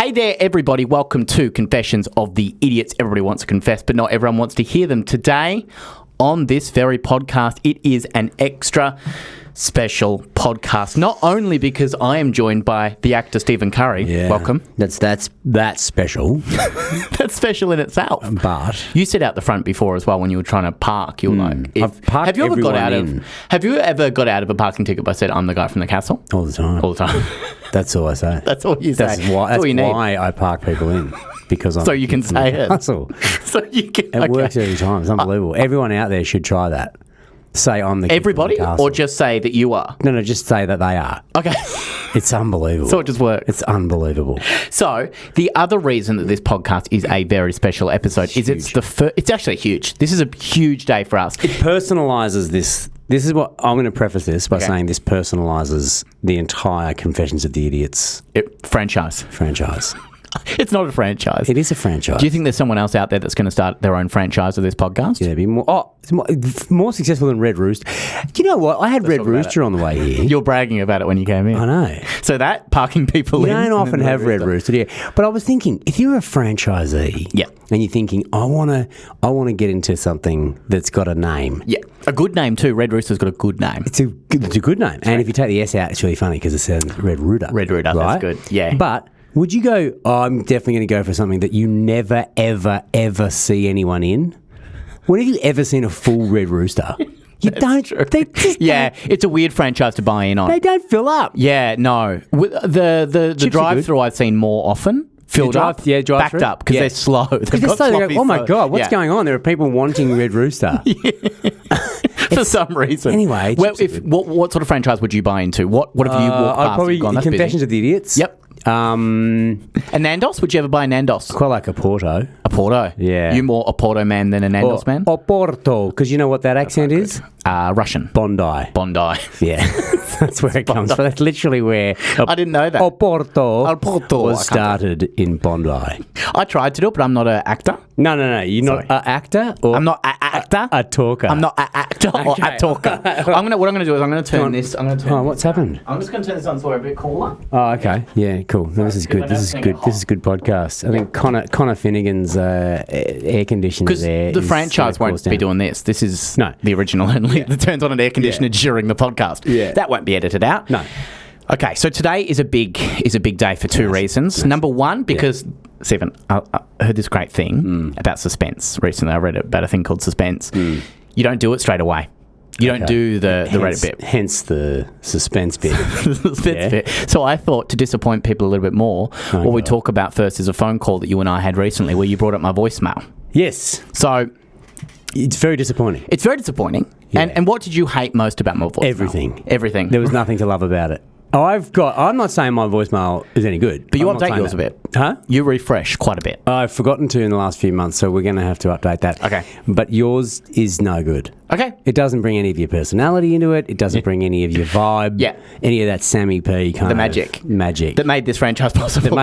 Hey there, everybody. Welcome to Confessions of the Idiots. Everybody wants to confess, but not everyone wants to hear them. Today, on this very podcast, it is an extra special podcast. Not only because I am joined by the actor Stephen Curry. Yeah. Welcome. That's special. That's special in itself. But You sit out the front before as well when you were trying to park. You were like, I've parked have you ever got out everyone of? Have you ever got out of a parking ticket by saying, "I'm the guy from the castle"? all the time. All the time. That's all I say. That's all you say. That's why. That's all you need. why I park people in, because I'm So you can say it. Hustle. So you can. It works every time. It's unbelievable. Everyone out there should try that. Say I'm the kid from Everybody, the castle. or just say that you are. No, just say that they are. Okay. It's unbelievable. So it just works. It's unbelievable. So the other reason that this podcast is a very special episode is it's the first. It's actually huge. This is a huge day for us. It personalises this. This is what I'm going to preface this by saying. This personalises the entire Confessions of the Idiots Franchise. franchise. It's not a franchise. It is a franchise. Do you think there's someone else out there that's going to start their own franchise of this podcast? Yeah, be more. Oh, it's more successful than Red Rooster. Do you know what? I had Red Rooster on the way here. You're bragging about it when you came in. I know. So that parking people You in. don't often have Red Rooster, do you? But I was thinking, if you're a franchisee, Yeah. and you're thinking, I want to get into something that's got a name. Yeah, a good name too. Red Rooster's got a good name. It's a good name, and if you take the S out, it's really funny because it says Red Rooter. Red Rooter, right? that's good. Yeah. But would you go? Oh, I'm definitely going to go for something that you never, ever, ever see anyone in. When have you ever seen a full Red Rooster? You don't. True. They just Yeah, it's a weird franchise to buy in on. they don't fill up. Yeah, no. The Chips are drive-through I've seen more often filled up, drive-through. backed up because Yeah. they're slow. They've They're got slow, they go, sloppy oh my slow. God, what's Yeah. going on? There are people wanting Red Rooster. For some reason. Anyway, well, chips are what sort of franchise would you buy into? What have you walked I'd past probably and gone, that's Confessions busy? of the Idiots. Yep. A Nandos? Would you ever buy a Nandos? Quite like a Porto. A Porto? Yeah. You more a Porto man than a Nandos man? Or Porto, because you know what that accent is? Russian. Bondi. Bondi. Yeah, that's where it comes from. That's literally where I didn't know that. Porto Porto. was started in Bondi. I tried to do it, but I'm not an actor. No. You're not an actor? Or I'm not an actor. a talker. I'm not an actor or Okay. a talker. What I'm gonna do is I'm gonna turn this. I'm gonna turn. Oh, what's happened? I'm just gonna turn this on so we're a bit cooler. Oh, okay. Yeah, cool. No, this is good. This is good. This is good podcast. I think Connor Finnegan's air conditioner Because there. the is franchise gonna won't cool us be down. doing this. This is No. the original only. That turns on an air conditioner during the podcast. Yeah. That won't be edited out. No. Okay, so today is a big day for two reasons. Number one, because Stephen, I heard this great thing about suspense recently. I read about a thing called suspense. You don't do it straight away. You don't do the Reddit bit. Hence the suspense bit. Suspense Yeah. bit. So I thought, to disappoint people a little bit more, what we talk about first is a phone call that you and I had recently where you brought up my voicemail. Yes. So It's very disappointing. it's very disappointing. Yeah. And what did you hate most about my voicemail? Everything. Everything. There was nothing to love about it. I'm not saying my voicemail is any good. But you I'm not update saying yours that. a bit. Huh? You refresh quite a bit. I've forgotten to in the last few months, so we're going to have to update that. Okay. But yours is no good. Okay. It doesn't bring any of your personality into it. It doesn't bring any of your vibe. Yeah. Any of that Sammy P kind The of magic. Magic. That made this franchise possible.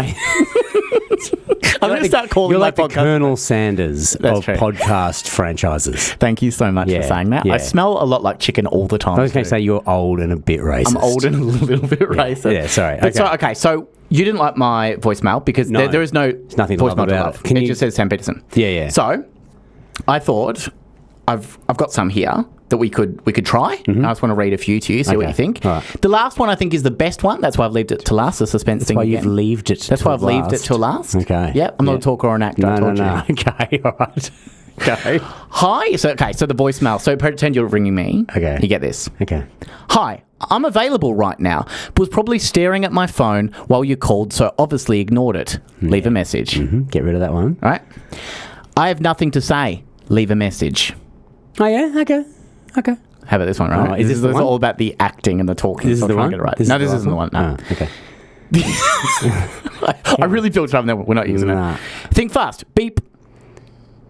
I'm going to start calling You're my like the podcast. Colonel Sanders That's of true. podcast franchises. Thank you so much Yeah, for saying that. yeah. I smell a lot like chicken all the time. I was going to too. say you're old and a bit racist. I'm old and a little bit racist. Yeah, sorry. But Okay. so you didn't like my voicemail because No. there is no There's nothing to love voicemail about it. Can It you- just says Sam Peterson. Yeah. So I thought I've got some here that we could try. I just want to read a few to you, see what Okay. you think. All right. The last one I think is the best one. That's why I've left it to last. The suspense That's thing why again. you've leaved it. That's why I've left it till last. Okay. Yep. I'm not Yeah. a talker or an actor. I No. told you. Okay. All right. Okay. Hi. So the voicemail. So pretend you're ringing me. Okay. You get this. Okay. Hi, I'm available right now, but was probably staring at my phone while you called, so obviously ignored it. Leave a message. Get rid of that one. All right? I have nothing to say. Leave a message. Oh, yeah? Okay. How about this one, right? Oh, is this the one? all about the acting and the talking. This so is the I'm trying one? to get it right. This No, is this the isn't the one. No. Oh, okay. I really built it up, and then we're not using Nah. it. Think fast. Beep.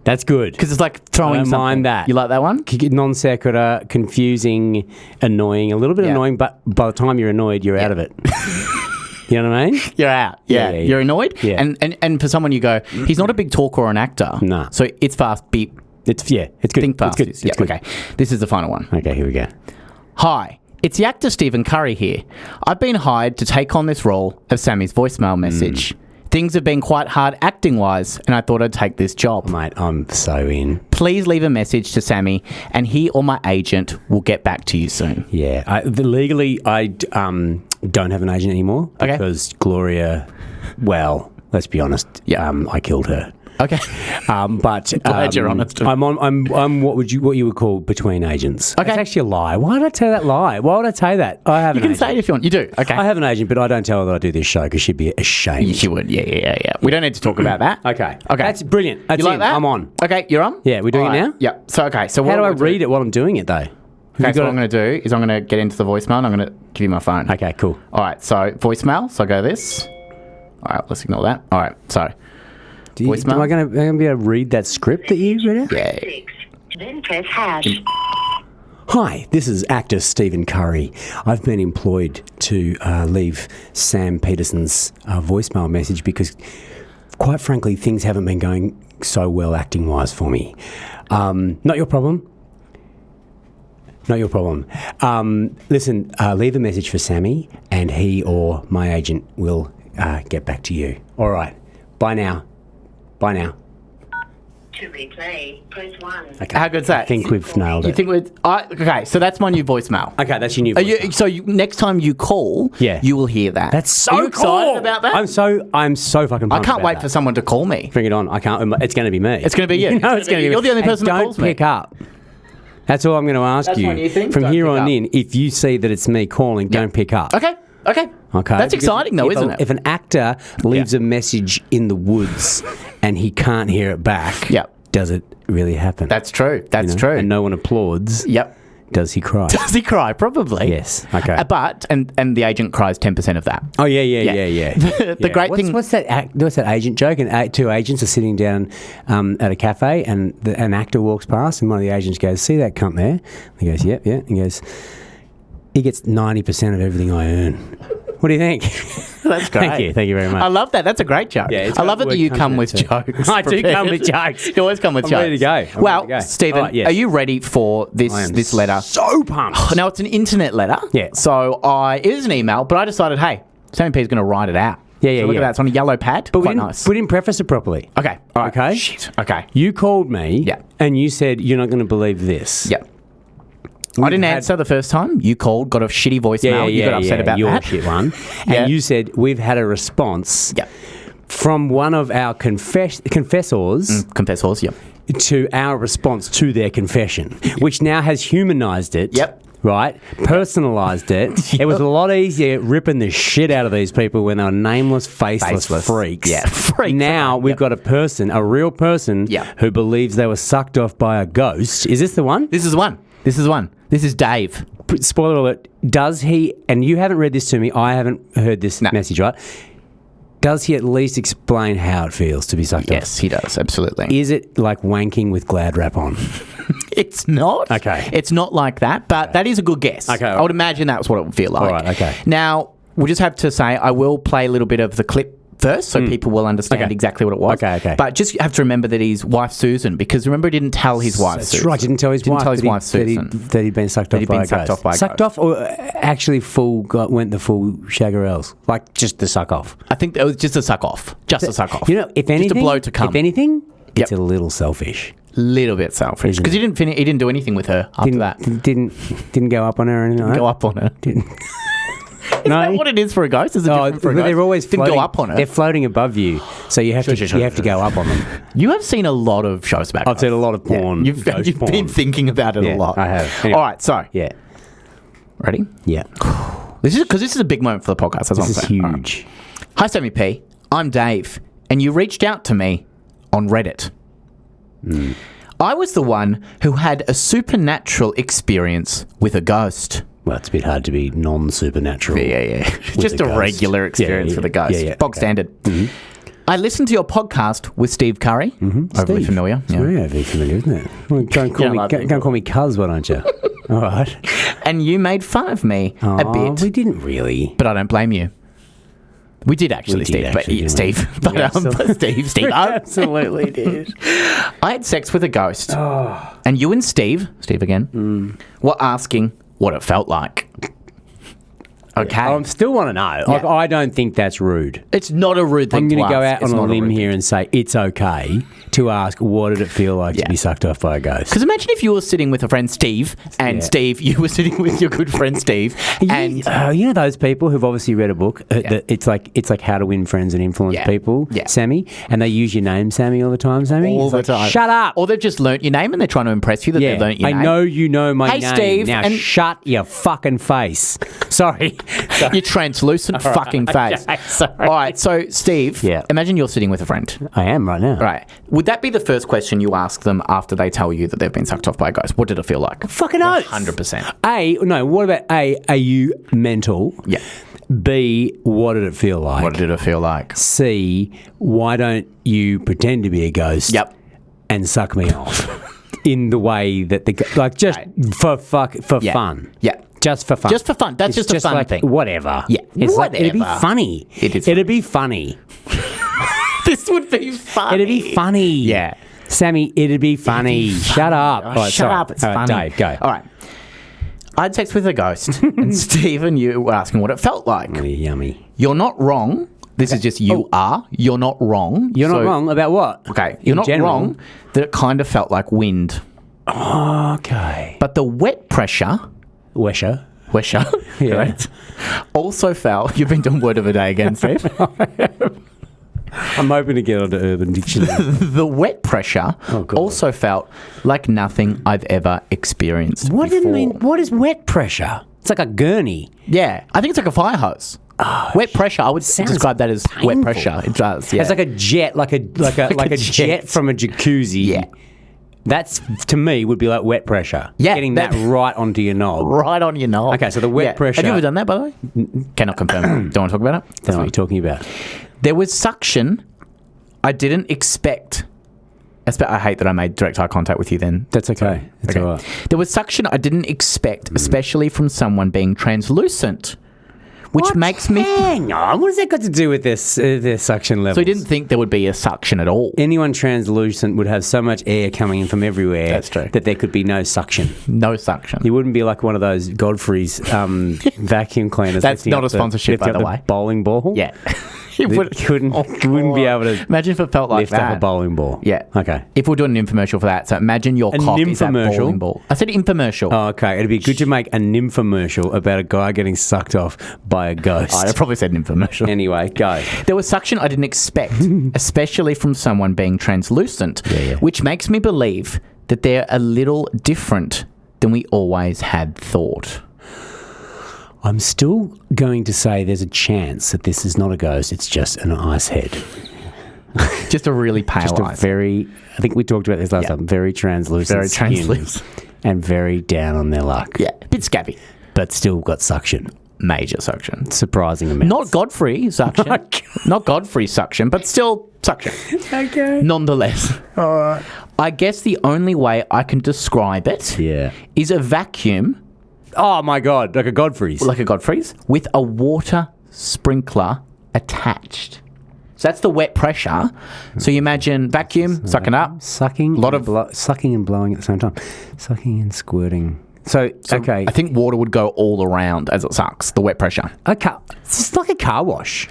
That's good. Because it's like throwing I don't something. mind that. You like that one? Non sequitur, confusing, annoying, a little bit Yeah. annoying, but by the time you're annoyed, you're out of it. You know what I mean? You're out. Yeah. Yeah. You're annoyed. Yeah. And for someone you go, he's not a big talker or an actor. Nah. So it's fast. Beep. It's good. Think fast. It's good. Yeah, It's good. okay. This is the final one. Okay, here we go. Hi, it's the actor Stephen Curry here. I've been hired to take on this role of Sammy's voicemail message. Things have been quite hard acting-wise, and I thought I'd take this job. Mate, I'm so in. Please leave a message to Sammy, and he or my agent will get back to you soon. Yeah. Legally, I don't have an agent anymore Okay. because Gloria, well, let's be honest, I killed her. Okay. But Glad you're honest. I'm what you would call between agents. Okay. It's actually a lie. Why did I tell that lie? Why would I tell you that? I have You an can agent. say it if you want. You do. Okay. I have an agent, but I don't tell her that I do this show because she'd be ashamed. She would. Yeah. We don't need to talk about that. Okay. Okay. That's brilliant. That's You like it. that? I'm on. Okay, you're on? Yeah, we're doing it now? Yeah. So, okay. So How do I read it while I'm doing it, though? Okay, so what I'm going to do is I'm going to get into the voicemail and I'm going to give you my phone. Okay, cool. All right, so voicemail. So I go this. All right, let's ignore that. All right, so voicemail. Am I going to be able to read that script that you read out? yeah. Then press hash. Hi, this is actor Stephen Curry. I've been employed to leave Sam Peterson's voicemail message because, quite frankly, things haven't been going so well acting-wise for me. Not your problem. Not your problem. Listen, leave a message for Sammy and he or my agent will get back to you. All right. Bye now. Bye now. To replay, press 1. Okay. How good's that? I think we've nailed You it. think we're... okay, so that's my new voicemail. Okay, that's your new Are voicemail. you, so you, next time you call, Yeah. you will hear that. That's so Are you excited cool. about that? I'm so fucking I pumped can't about wait that. for someone to call me. Bring it on. I can't. It's going to be me. It's gonna be you. No, it's going to be You're the only And person that calls don't me. pick up. That's all I'm going to ask That's you. my new thing. From Don't here pick on up. in, if you see that it's me calling, don't pick up. Okay. Okay. That's Because exciting though, if isn't it? If an actor leaves a message in the woods and he can't hear it back, Yep. does it really happen? That's true. That's You know? true. And no one applauds. Yep. Does he cry? Does he cry? Probably. Yes. Okay. But and the agent cries 10% of that. Oh yeah. The great thing. What's that? What's that agent joke? And two agents are sitting down at a cafe, and an actor walks past, and one of the agents goes, "See that cunt there?" He goes, "Yep, yeah." He goes, "He gets 90% of everything I earn." What do you think? That's great. Thank you very much. I love that. That's a great joke. Yeah, it's I got love the it that word you cunt come in with it too. jokes. I do prepared. come with jokes. You always come with I'm jokes. ready to go. I'm Well, ready to go. Stephen, All right, yes. are you ready for this I am this letter? so pumped. Now it's an internet letter. Yeah. So it is an email, but I decided, hey, Sammy P is going to write it out. Yeah, So look yeah. at that. It's on a yellow pad. But Quite nice. we didn't preface it properly. Okay. All right. Okay. Shit. Okay. You called me. Yeah. And you said you're not going to believe this. Yep. I didn't answer the first time. You called, got a shitty voicemail. You got upset about your that. shit one. Yeah. And you said we've had a response Yep. from one of our confessors Confessors. Yep. to our response to their confession, which now has humanized it. Yep. Right? Personalized it. It was a lot easier ripping the shit out of these people when they were nameless, faceless freaks. Yeah, freaks. Now we've got a person, a real person, Yep. who believes they were sucked off by a ghost. Is this the one? This is one. This is Dave. Spoiler alert, does he, and you haven't read this to me, I haven't heard this No. message, right? Does he at least explain how it feels to be sucked Yes, he does. Absolutely. off? Is it like wanking with Glad wrap on? It's not. Okay. It's not like that, but that is a good guess. Okay, I would imagine that's what it would feel like. All right, okay. Now, we'll just have to say I will play a little bit of the clip first so people will understand Okay. exactly what it was. Okay. But just have to remember that his wife Susan, because remember he didn't tell his wife That's Susan. right, didn't tell his wife. Susan. That he'd been sucked off he'd by been a sucked ghost. off by a Sucked ghost. off or actually went the full shaggerels? Like just the suck off? I think it was just a suck off. Just a suck off. You know, if anything, just a blow to come. If anything, it's Yep. a little selfish. Little bit selfish. Because he didn't do anything with her after that. Didn't go up on her or anything like that? Go up on her. Is No. that what it is for a ghost? Is it different for a but ghost? they're always didn't floating, go up on her. They're floating above you, so you have to go up on them. You have seen a lot of shows about I've ghosts. seen a lot of porn. You've ghost porn. been thinking about it Yeah, a lot. I have. Anyway. All right, so Yeah, ready? yeah. This is a big moment for the podcast. That's what This I'm is saying. All right. huge. Hi, Sammy P. I'm Dave, and you reached out to me on Reddit. Hmm. I was the one who had a supernatural experience with a ghost. Well, it's a bit hard to be non-supernatural. Yeah. Just a a ghost. regular experience Yeah, with a ghost. yeah, Bog okay. standard. I listened to your podcast with Steve Curry. Overly Steve. familiar. It's Yeah. very overly familiar, isn't it? Well, go and Yeah, like go and call me Cuz, why don't you? All right. And you made fun of me a bit, We didn't really. but I don't blame you. We did actually, We did Steve. actually, But, didn't we? Steve. But, Steve. Absolutely did. I had sex with a ghost. Oh. And you and Steve again, were asking what it felt like. Okay. I still want to know. Like, I don't think that's rude. It's not a rude thing I'm going to to go ask. out It's on a not limb rude here thing. and say it's okay to ask, what did it feel like to be sucked off by a ghost? Because imagine if you were sitting with a friend, Steve, and Steve, you were sitting with your good friend, Steve, and You know those people who've obviously read a book. That it's like How to Win Friends and Influence People. Yeah. Sammy, and they use your name, Sammy, all the time. Sammy, all It's the like, time. Shut up. Or they've just learnt your name and they're trying to impress you that they've learnt your I name. know you know my Hey, name. Steve, Now and- shut your fucking face. Sorry. Your translucent fucking face. Okay, sorry. All right, so Steve, Yeah. imagine you're sitting with a friend. I am right now. Right. Would that be the first question you ask them after they tell you that they've been sucked off by a ghost? What did it feel like? Fucking oath. 100%. What about A, are you mental? Yeah. B, what did it feel like? What did it feel like? C, why don't you pretend to be a ghost? Yep. And suck me off in the way that just for Yeah. fun. Yeah. Just for fun. Just for fun. That's It's just a fun thing. Whatever. Yeah. It's like, it'd be Whatever. funny. It is It'd be funny. This would be funny. It'd be funny. Yeah. Sammy, it'd be funny. Shut up. Oh, All right, shut sorry. up. It's All right, funny. Dave, go. All right. I had sex with a ghost, and Stephen, you were asking what it felt like. Oh, yummy. You're not wrong. This is just you are. You're not wrong. You're not wrong about what? Okay. You're In not general? wrong that it kind of felt like wind. Okay. But the wet pressure, Wesher. Yeah. right, also felt. You've been doing word of a day again, Steve. I'm hoping to get onto Urban Dictionary. The wet pressure God. also felt like nothing I've ever experienced. What before. do you mean? What is wet pressure? It's like a gurney. Yeah, I think it's like a fire hose. Wet pressure. I would sounds describe that as wet painful. pressure. It does. Yeah. It's like a jet, like a a jet jet. from a jacuzzi. Yeah. That's, to me, would be like wet pressure. Yeah, Getting that- that right onto your knob. right on your knob. Okay, so the wet pressure- Have you ever done that, by the way? Cannot confirm. Don't want to talk about it. That's what you're talking about. There was suction I didn't expect. I hate that I made direct eye contact with you then. That's okay. That's Okay. all right. There was suction I didn't expect, especially from someone being translucent, which makes me... Hang on. What has that got to do with this their suction levels? So I didn't think there would be a suction at all. Anyone translucent would have so much air coming in from everywhere That's true. that there could be no suction. No suction. You wouldn't be like one of those Godfrey's vacuum cleaners. That's lifting not up a sponsorship, lifting by up the way. Bowling ball. Yeah. You couldn't be able to Imagine if it felt like lift that. up a bowling ball. Yeah. Okay. If we're doing an infomercial for that, so imagine your cock is that nymphomercial? bowling ball. I said infomercial. Oh, okay. It'd be good to make a nymphomercial about a guy getting sucked off by a ghost. I probably said infomercial. Anyway, go. There was suction I didn't expect, especially from someone being translucent, which makes me believe that they're a little different than we always had thought. I'm still going to say there's a chance that this is not a ghost. It's just an ice head. Just a really pale Just a eyes. very, I think we talked about this last time, very translucent Very skin translucent. and very down on their luck. Yeah, a bit scabby. But still got suction. Major suction. Surprising amounts. Not Godfrey suction. Not Godfrey suction, but still suction. Okay. Nonetheless. All right. I guess the only way I can describe it Yeah. is a vacuum, Oh my God, like a Godfrey's. like a Godfrey's, with a water sprinkler attached. So that's the wet pressure. So you imagine vacuum, sucking up. Sucking, Lot and of- sucking and blowing at the same time. Sucking and squirting. So okay. I think water would go all around as it sucks, the wet pressure. It's just like a car wash.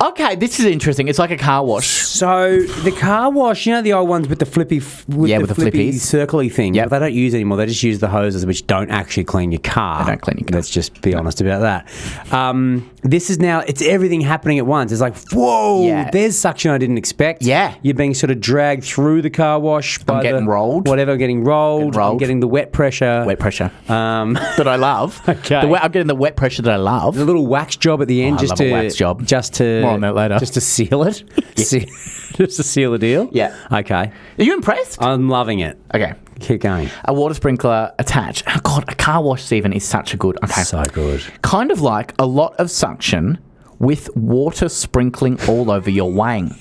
Okay, this is interesting. It's like a car wash. So the car wash, you know the old ones with the flippy, with the flippy flippies. circly thing. Yep. But they don't use anymore. They just use the hoses, which don't actually clean your car. They don't clean your car. Let's just be honest about that. This is now, it's everything happening at once. It's like, whoa, Yeah. there's suction I didn't expect. Yeah. You're being sort of dragged through the car wash. By getting rolled. Whatever, getting rolled. Getting rolled. I'm getting the wet pressure. Wet pressure. That I love. Okay. I'm getting the wet pressure that I love. The little wax job at the end, I just love to a wax job. just to More on that later. just to seal it, just to seal the deal. Yeah. Okay. Are you impressed? I'm loving it. Okay. Keep going. A water sprinkler attached. Oh, God, a car wash, Stephen, is such a good... Okay. So good. Kind of like a lot of suction with water sprinkling all over your wang.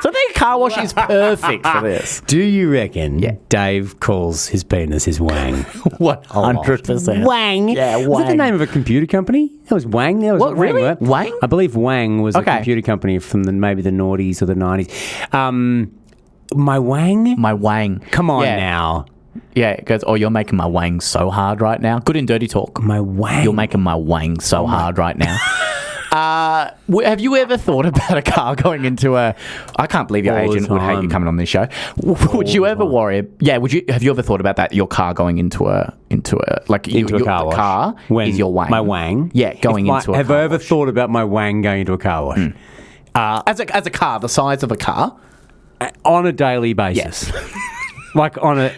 So I think a car wash is perfect for this. Do you reckon Yeah. Dave calls his penis his wang? 100%. Wang. Yeah, Was that the Wang. name of a computer company? That was Wang. That was What, Wang, really? right? Wang? I believe Wang was a Okay. computer company from maybe the noughties or the 90s. My Wang? My wang. Come on Yeah. now. Yeah, it goes, oh, you're making my wang so hard right now. Good in dirty talk. My wang. You're making my wang so hard right now. Have you ever thought about a car going into a... I can't believe your All the agent would hate you time. coming on this show. Would you ever worry... Yeah, have you ever thought about that? Your car going into a car wash. car is your wang. My wang? Yeah, going into a Have car I ever wash. thought about my wang going into a car wash? As a car, the size of a car. On a daily basis. Like on a...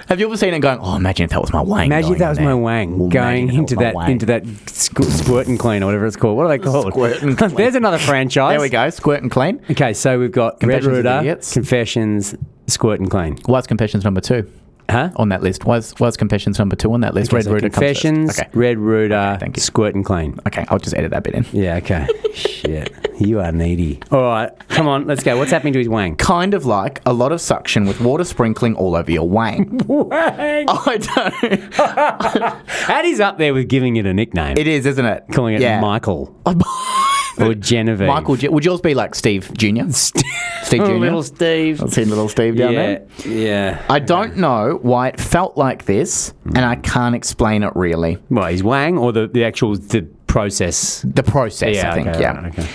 Have you ever seen it going, oh, imagine if that was my wang. Imagine if going that was in my there. wang Well, going imagine if into that was my wang. that squirt and clean or whatever it's called. What are they called? Squirt and Clean. There's another franchise. There we go, squirt and clean. Okay, so we've got Confessions Red of Rooter, Idiots. Confessions, Squirt and Clean. Why's Confessions number 2 Huh? on that list? Why's Confessions number 2 on that list? Okay, Red so Rooter Confessions, comes first. Okay. Red Rooter, thank you. Squirt and Clean. Okay, I'll just edit that bit in. Yeah, okay. Shit. You are needy. All right, come on, let's go. What's happening to his wang? Kind of like a lot of suction with water sprinkling all over your wang. Wang! I don't. Addie's up there with giving it a nickname. It is, isn't it? Calling it Yeah. Michael or Genevieve. Michael, would yours be like Steve Jr.? Steve Jr.? Little Steve. I've seen little Steve down there. Yeah. I don't know why it felt like this, and I can't explain it really. Well, his wang or the actual the process? The process, I think, okay, yeah. right, okay.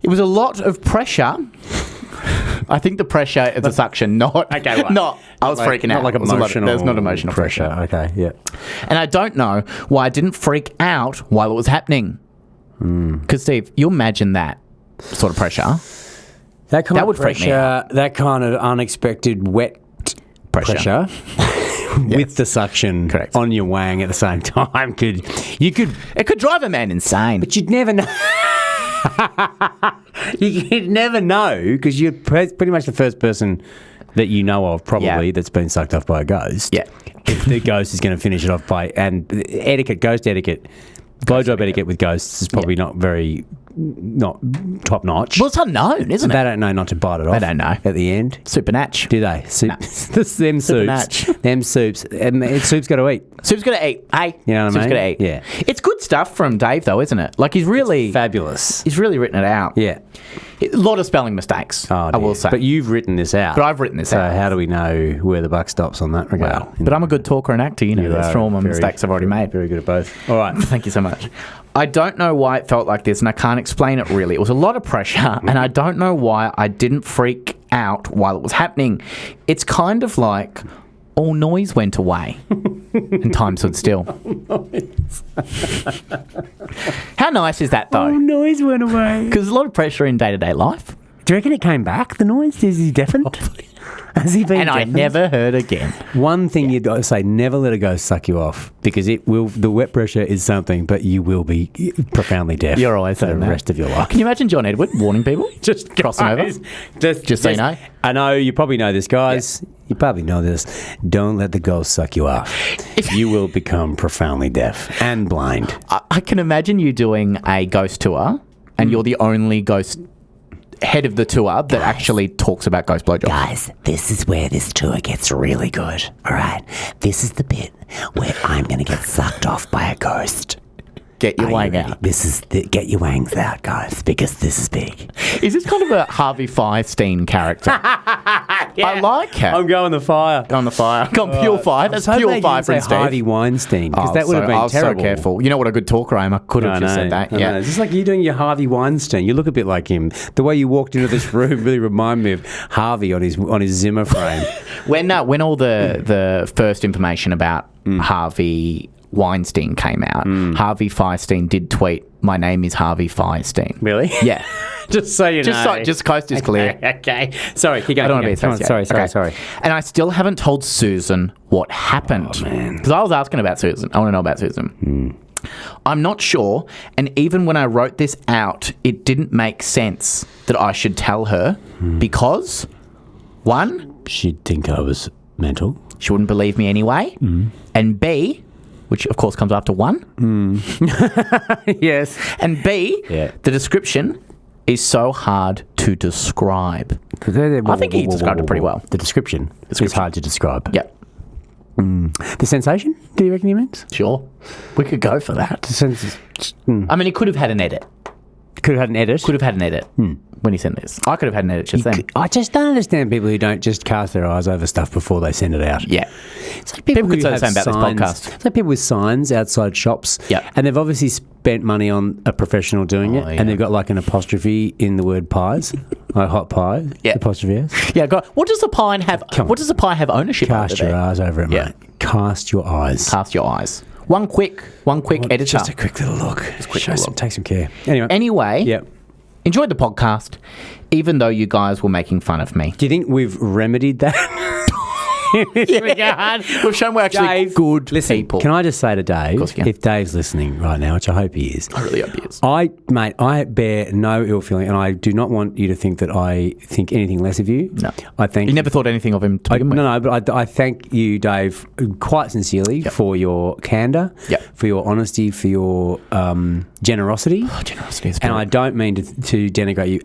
It was a lot of pressure. I think the pressure is the suction, not... Okay, right. Not... I was freaking out. Not like It was a lot of- emotional. There's not emotional pressure. Okay, yeah. And I don't know why I didn't freak out while it was happening. Because, Steve, you imagine that sort of pressure. That kind That of would freak me pressure, that kind of unexpected wet Pressure. with the suction Correct. on your wang at the same time you could, It could drive a man insane. but you'd never know. You'd never know because you're pretty much the first person that you know of probably Yeah. that's been sucked off by a ghost. Yeah. If the ghost is going to finish it off by and ghost etiquette, blowjob etiquette with ghosts is probably not top notch. Well, it's unknown, isn't They it? don't know not to bite it off. don't know. At the end. Supernatch. Do they? Them Supernatch. soups. Them soups. Soup's got to eat. Soup's got to eat. Hey, You know what I Soup's mean? got to eat. Yeah. It's good stuff from Dave, though, isn't it? Like, he's really Fabulous. written it out. Yeah. A lot of spelling mistakes, Oh, I will dear. say. But you've written this out. But I've written this so out. how do we know where the buck stops on that regard? But I'm a good talker and actor, you know. That's from all my mistakes I've already made. Very good at both. All right. Thank you so much. I don't know why it felt like this, and I can't explain it really. It was a lot of pressure, and I don't know why I didn't freak out while it was happening. It's kind of like all noise went away and time stood still. How nice is that, though? noise went away. Because there's a lot of pressure in day-to-day life, Do you reckon it came back, the noise? Is he deafened? Has he been and I deafened? never heard again. One thing you'd say, never let a ghost suck you off because it will. The wet pressure is something, but you will be profoundly deaf. You're always for the saying that. rest of your life. Can you imagine John Edward warning people? Just crossing over? Just so you know. I know you probably know this, guys. You probably know this. Don't let the ghost suck you off. You will become profoundly deaf and blind. I can imagine you doing a ghost tour, and you're the only ghost head of the tour that actually talks about ghost blowjobs. Guys, this is where this tour gets really good. All right, this is the bit where I'm gonna get sucked off by a ghost. Get your Are you wang ready? out. This is get your wangs out, guys, because this is big. Is this kind of a Harvey Fierstein character? I like it. I'm going the fire. on the fire. Gone pure fire. That's pure fire from Steve. Harvey Weinstein, because Oh, that would have so- been I was terrible. so careful. You know what a good talker I am. I could have I just know, said that. I Yeah. know. It's just like you doing your Harvey Weinstein. You look a bit like him. The way you walked into this room really reminded me of Harvey on his Zimmer frame. When all the first information about Harvey Weinstein came out, Harvey Fierstein did tweet, "My name is Harvey Fierstein." Really? Yeah. Just so you know. Just coast is clear. Okay. Sorry, keep going. I don't want to be keep going. Come on, associated. sorry. Okay. And I still haven't told Susan what happened. Oh, man. Because I was asking about Susan. I want to know about Susan. I'm not sure. And even when I wrote this out, it didn't make sense that I should tell her because, one, She'd think I was mental. she wouldn't believe me anyway. And B, which of course comes after one, Yes. and B, Yeah. the description is so hard to describe. I think he described it pretty well. The description is hard to describe. Yep. The sensation? Do you reckon he meant? Sure. We could go for that. The sense I mean, it could have had an edit. could have had an edit. Could have had an edit. when he sent this. I could have had an edit just then. I just don't understand people who don't just cast their eyes over stuff before they send it out. Yeah. It's like People could who say the have same about this signs- podcast. It's like people with signs outside shops. Yeah. And they've obviously spent money on a professional doing it. Oh, yeah. And they've got like an apostrophe in the word pies. Like hot pie. Yeah. Apostrophe S. Yeah, God, what does a pie have? Come on. What does a pie have ownership Cast over your there? eyes over it, Yeah. mate. Cast your eyes. Cast your eyes. One quick editor. Just a quick little look. quick little look. Take some care. Anyway. Anyway, Yep. enjoyed the podcast, even though you guys were making fun of me. Do you think we've remedied that? We've shown we're actually Dave, good listen, people. Can I just say to Dave, course you can. if Dave's listening right now, which I hope he is, I really hope he is. I bear no ill feeling, and I do not want you to think that I think anything less of you. No. I thank You never thought anything of him to begin with. No, but I thank you, Dave, quite sincerely for your candour, Yep. for your honesty, for your generosity. Oh, generosity is And I don't mean to denigrate you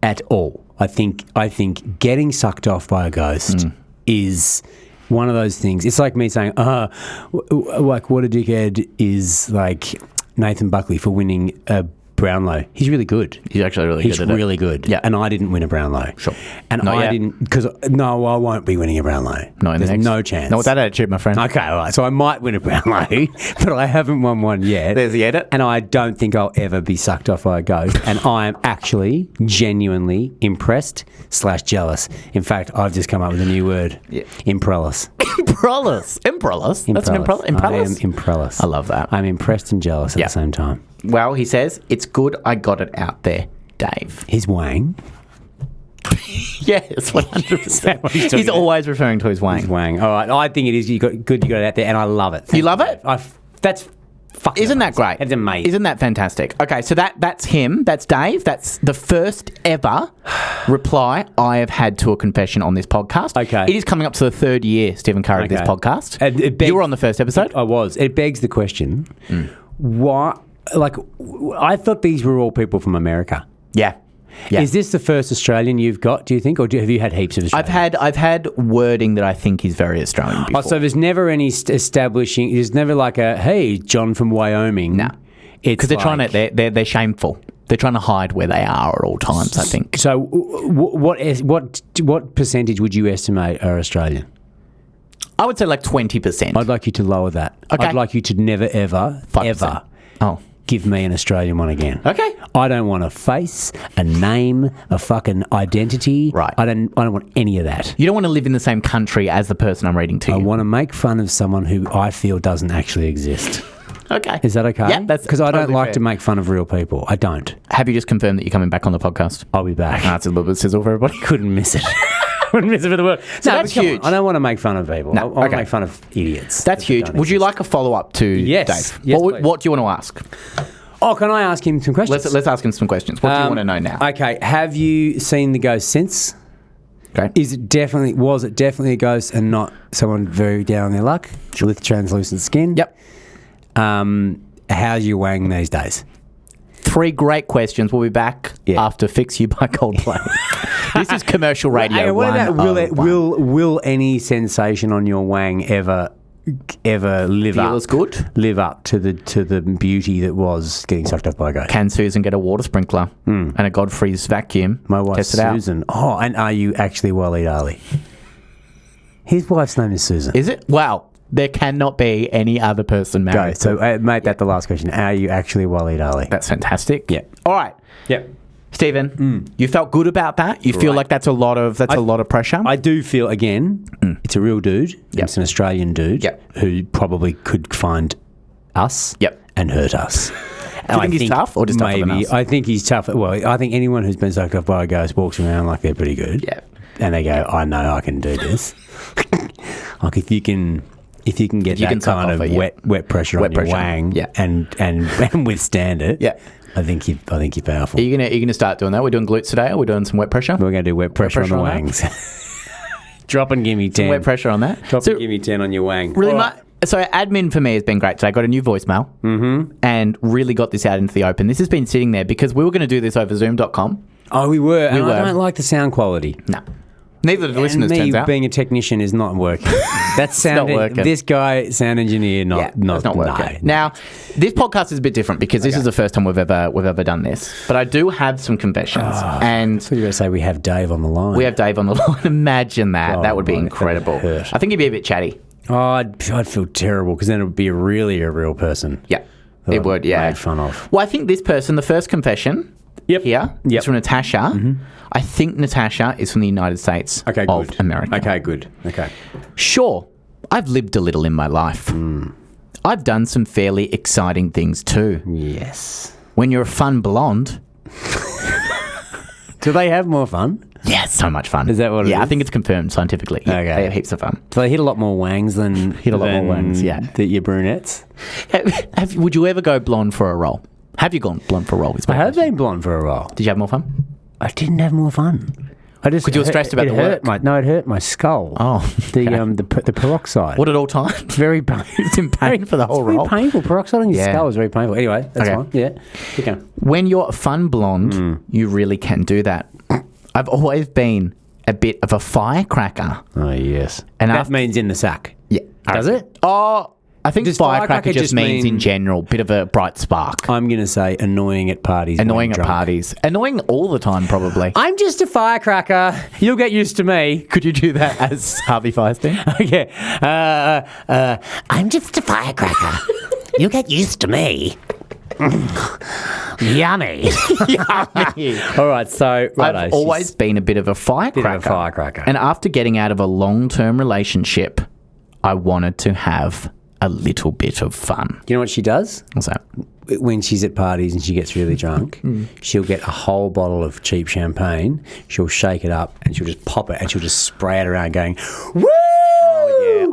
at all. I think getting sucked off by a ghost is one of those things. It's like me saying, like what a dickhead is like Nathan Buckley for winning a Brownlow. He's really good. He's actually really He's good at it. really good. Yeah. And I didn't win a Brownlow. Sure. And Not I yet. didn't, because no, I won't be winning a Brownlow. No, in the There's next- no chance. Not with that attitude, my friend. Okay, all right. So I might win a Brownlow, but I haven't won one yet. There's the edit. And I don't think I'll ever be sucked off by a ghost. And I am actually genuinely impressed / jealous. In fact, I've just come up with a new word. Yeah. Imprellus. Imprellus. That's an I am imprellus. imprellus. I love that. I'm impressed and jealous at Yeah. the same time. Well, he says, it's good I got it out there, Dave. His wang. Yes, 100%. what he's He's talking about? always referring to his wang. His wang. All right. I think it is. You got it out there, and I love it. You love it? That's fucking Isn't that amazing. great? It's amazing. Isn't that fantastic? Okay, so that's him. That's Dave. That's the first ever reply I have had to a confession on this podcast. Okay. It is coming up to the third year, Stephen Curry, of this Okay. podcast. And it begs- You were on the first episode. I was. It begs the question: why? Like, I thought these were all people from America. Yeah. Yeah. Is this the first Australian you've got? Do you think, or have you had heaps of Australian? I've had wording that I think is very Australian before. Oh, so there's never any establishing. There's never like a hey, John from Wyoming. No. It's Because they're trying like- to, they're shameful. They're trying to hide where they are at all times, I think. So, what percentage would you estimate are Australian? I would say like 20%. I'd like you to lower that. Okay. I'd like you to never, ever, 5%. ever Oh. give me an Australian one again. Okay. I don't want a face, a name, a fucking identity. Right. I don't want any of that. You don't want to live in the same country as the person I'm reading to I you. want to make fun of someone who I feel doesn't actually exist. Okay. Is that okay? Yeah, that's because I don't totally like fair. to make fun of real people. I don't. Have you just confirmed that you're coming back on the podcast? I'll be back. That's a little bit sizzle for everybody. Couldn't miss it. Couldn't miss it for the world. So No, that's but come on, huge. I don't want to make fun of people. No, I want okay. to make fun of idiots. That's that huge. don't Would you exist. like a follow-up to Yes. Dave? Yes, what, please. what do you want to ask? Oh, can I ask him some questions? Let's ask him some questions. What do you want to know now? Okay. Have you seen the ghost since? Okay. Was it definitely a ghost and not someone very down on their luck with translucent skin? Yep. How's your wang these days? 3 great questions. We'll be back Yeah. after Fix You by Coldplay. This is commercial radio. Hey, what about 101. will any sensation on your wang ever live Feel up? as good? Live up to the beauty that was getting sucked up by a ghost. Can Susan get a water sprinkler and a Godfrey's vacuum? My wife Test it out. Susan. Oh, and are you actually Waleed Ali? His wife's name is Susan. Is it? Wow. There cannot be any other person Go. married. So make that the last question. Are you actually Waleed Ali? That's fantastic. Yeah. All right. Yep. Stephen, you felt good about that? You feel Right. like that's a lot of pressure? I do feel, again, it's a real dude. Yep. It's an Australian dude Yep. who probably could find us Yep. and hurt us. Do you think he's tough or just tougher than us? I think he's tough. Well, I think anyone who's been sucked up by a ghost walks around like they're pretty good. Yeah. And they go, I know I can do this. Like if you can get you that can suck kind off of it, yeah. wet pressure Wet on your pressure, wang yeah. and withstand it. Yeah. I think you're powerful. Are you gonna start doing that? We're doing glutes today. Are we doing some wet pressure? We're going to do wet pressure, pressure on the on that? wangs. Drop and give me 10. Wet pressure on that. Drop So and give me 10 on your wang. really, All right. so admin for me has been great today. I got a new voicemail and really got this out into the open. This has been sitting there because we were going to do this over Zoom.com. Oh, we were. And were. I don't like the sound quality. No. Neither do the listeners, me turns out. being a technician is not working. That's sound. not working. This guy, sound engineer, It's not working. Now, this podcast is a bit different because this is the first time we've ever done this. But I do have some confessions, and So you're going to say we have Dave on the line. we have Dave on the line. Imagine that. Oh, that would be my, incredible. that would hurt. I think he'd be a bit chatty. Oh, I'd feel terrible because then it would be really a real person. Yeah, that it would. Yeah, Made fun of. Well, I think this person, the first confession here, Yep. is from Natasha. I think Natasha is from the United States Okay, of good. America. Okay, good. Okay. Sure, I've lived a little in my life. I've done some fairly exciting things too. Yes. When you're a fun blonde, Do they have more fun? yeah, it's so much fun. Is that what it Yeah, I is? think it's confirmed scientifically. Yeah, Okay. They have heaps of fun. Do they hit a lot more wangs than Hit a lot more wangs, yeah. Your brunettes? Would you ever go blonde for a role? Have you gone blonde for a role? Is my I have question. been blonde for a while. Did you have more fun? I didn't have more fun. I just 'Cause you were stressed about it the hurt work. it hurt my skull. Oh, the peroxide. What at all times? Very painful. It's in pain for the whole Very role. painful. Peroxide on your Yeah. skull is very painful. Anyway, that's Okay. fine. Yeah. Keep going. When you're a fun blonde, you really can do that. I've always been a bit of a firecracker. Oh yes. And that after- means in the sack. Yeah. Does it? Oh, I think Does firecracker firecracker just just means mean- in general, bit of a bright spark. I'm gonna say annoying at parties. when Annoying at drunk. parties. Annoying all the time, probably. I'm just a firecracker. You'll get used to me. Could you do that as Harvey Fierstein? Yeah. I'm just a firecracker. You get used to me. Yummy. All right. So I've always been a bit of a firecracker. firecracker. And after getting out of a long-term relationship, I wanted to have a little bit of fun. You know what she does? What's that? When she's at parties and she gets really drunk, she'll get a whole bottle of cheap champagne. She'll shake it up and she'll just pop it and she'll just spray it around, going, "Woo!"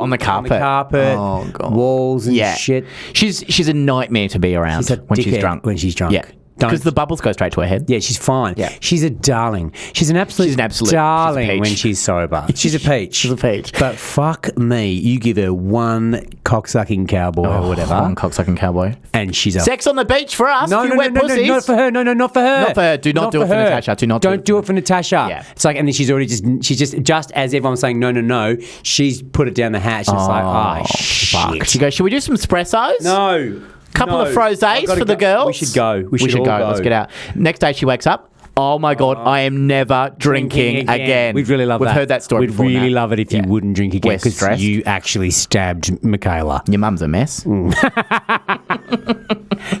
On the carpet. Oh, God. walls and Yeah. shit. She's a nightmare to be around She's a when she's dickhead drunk. when she's drunk. Yeah. Don't- Because the bubbles go straight to her head. Yeah, she's fine. Yeah. She's a darling. She's an absolute, darling she's a peach. when she's sober. She's a peach. She's a peach. But fuck me, you give her one cocksucking cowboy or whatever, One cocksucking cowboy. and she's a Sex on the beach for us. No, you no, wet no, no, pussies. not for her. No, not for her. Not for her. Do not do it for her. Natasha. Do not do Don't it. do it for Natasha. Yeah. It's like, and then she's just as everyone's saying no, she's put it down the hatch. It's like, oh, Fuck. shit. She goes, should we do some espressos? No. Couple no. of frosés I've gotta for the go. girls. We should go. We should all go. Let's get out. Next day she wakes up. Oh my God, I am never drinking again. We'd really love We've that. heard that story We'd before. really Nat. love it if you Yeah. wouldn't drink again We're because stressed. you actually stabbed Michaela. Your mum's a mess.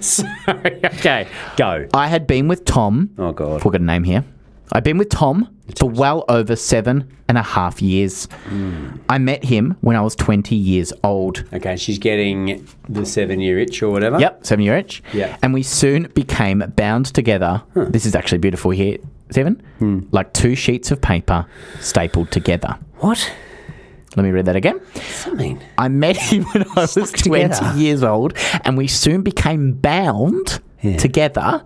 Sorry. Okay, go. I had been with Tom. Oh, God. We've got a name here. I've been with Tom for well over 7.5 years. I met him when I was 20 years old. Okay, she's getting the 7-year itch or whatever. Yep, 7-year itch. Yeah. And we soon became bound together. This is actually beautiful here, Stephen. Like 2 sheets of paper stapled together. What? Let me read that again. What's that mean? I met him when I was 20 together. years old, and we soon became bound together,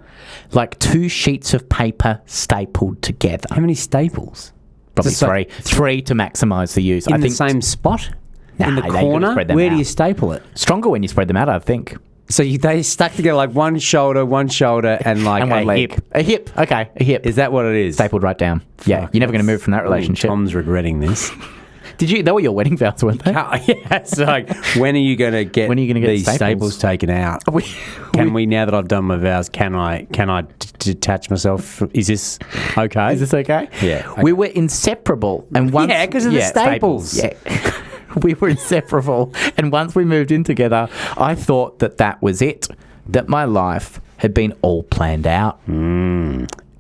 like 2 sheets of paper stapled together. How many staples? Probably Just 3. 3 to maximise the use. In I the think same spot? Nah, in the they gotta corner? spread them Where do out. you staple it? Stronger when you spread them out, I think. So they stuck together like one shoulder, and like And one a leg. hip. A hip. Okay, a hip. Is that what it is? Stapled right down. Yeah, you're never going to move from that relationship. Tom's regretting this. Did you? They were your wedding vows, weren't they? Yeah, it's like, when are you going to get, When are you gonna get these staples? taken out? We- Can we, now that I've done my vows, can I detach myself? Is this okay? Is this okay? Yeah, okay. We were inseparable, and once Yeah, 'cause of the staples. Yeah, we were inseparable, and once we moved in together, I thought that was it. That my life had been all planned out.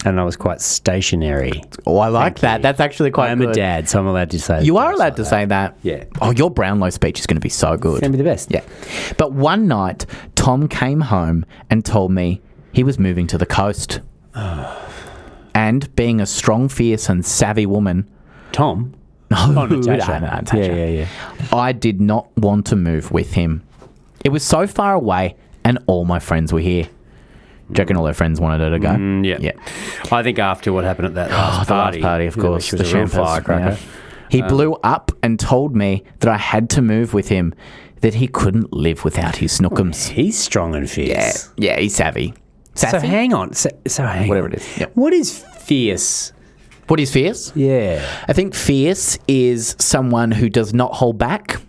And I was quite stationary. Oh, I like that. you. That's actually quite I'm good. a dad, so I'm allowed to say You are things allowed like to that. say that. Yeah. Oh, your Brownlow speech is going to be so good. It's going to be the best. Yeah. But one night, Tom came home and told me he was moving to the coast. And being a strong, fierce, and savvy woman, Tom? no, Natasha. no, Natasha. Yeah. I did not want to move with him. It was so far away, and all my friends were here. Do you reckon all her friends wanted her to go? Yeah. Yeah. I think after what happened at that last The last party. party, of yeah, course. She was the a real champers, firecracker. yeah. He blew up and told me that I had to move with him, that he couldn't live without his snookums. He's strong and fierce. Yeah, he's savvy. So Sassy? hang on. So hang Whatever on. it is. Yep. What is fierce What is fierce? Yeah. I think fierce is someone who does not hold back,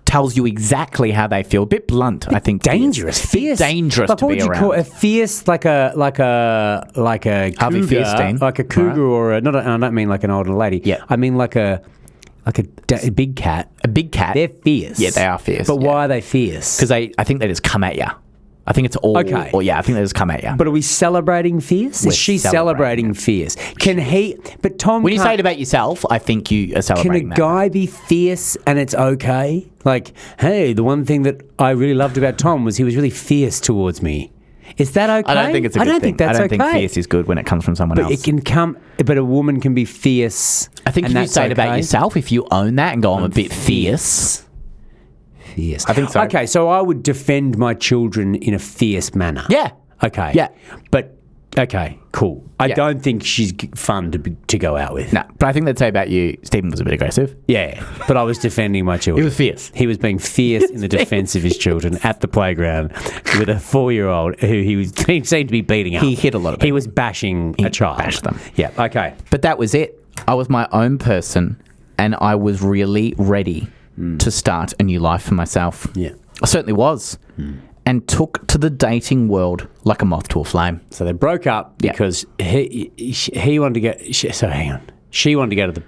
tells you exactly how they feel. A bit blunt, I think. Dangerous. Fierce. Dangerous like, to what be would you around. call a fierce, like a Harvey cougar, Fierstein. like a cougar or a, not. I don't mean like an older lady. Yeah. I mean like a big cat. A big cat. They're fierce. Yeah, they are fierce. But why are they fierce? Because I think they just come at you. I think it's all. Okay. Or yeah, I think they just come at you. But are we celebrating fierce? We're Is she celebrating celebrating fierce? Can he? But Tom, when you say can't- it about yourself, I think you are Can a celebrating that. guy be fierce and it's okay? Like, hey, the one thing that I really loved about Tom was he was really fierce towards me. Is that okay? I don't think it's a good I don't thing. think that's I don't think okay. fierce is good when it comes from someone But else. it can come. But a woman can be fierce. I think and if you that's say it about okay. yourself, if you own that and go, I'm a bit fierce. Fierce. I think so. Okay, so I would defend my children in a fierce manner. Yeah. Okay. Yeah. But okay, cool. I Yeah. don't think she's fun to go out with. No, but I think they'd say about you, Stephen was a bit aggressive. Yeah, but I was defending my children. He was fierce. He was being fierce in the defence of his children at the playground with a 4-year-old who he seemed to be beating up. He hit a lot of He people. was bashing a child. bashed them. Yeah. Okay. But that was it. I was my own person and I was really ready to start a new life for myself. Yeah. I certainly was. And took to the dating world like a moth to a flame. So they broke up Yeah. because he wanted to get. So hang on. She wanted to go to the.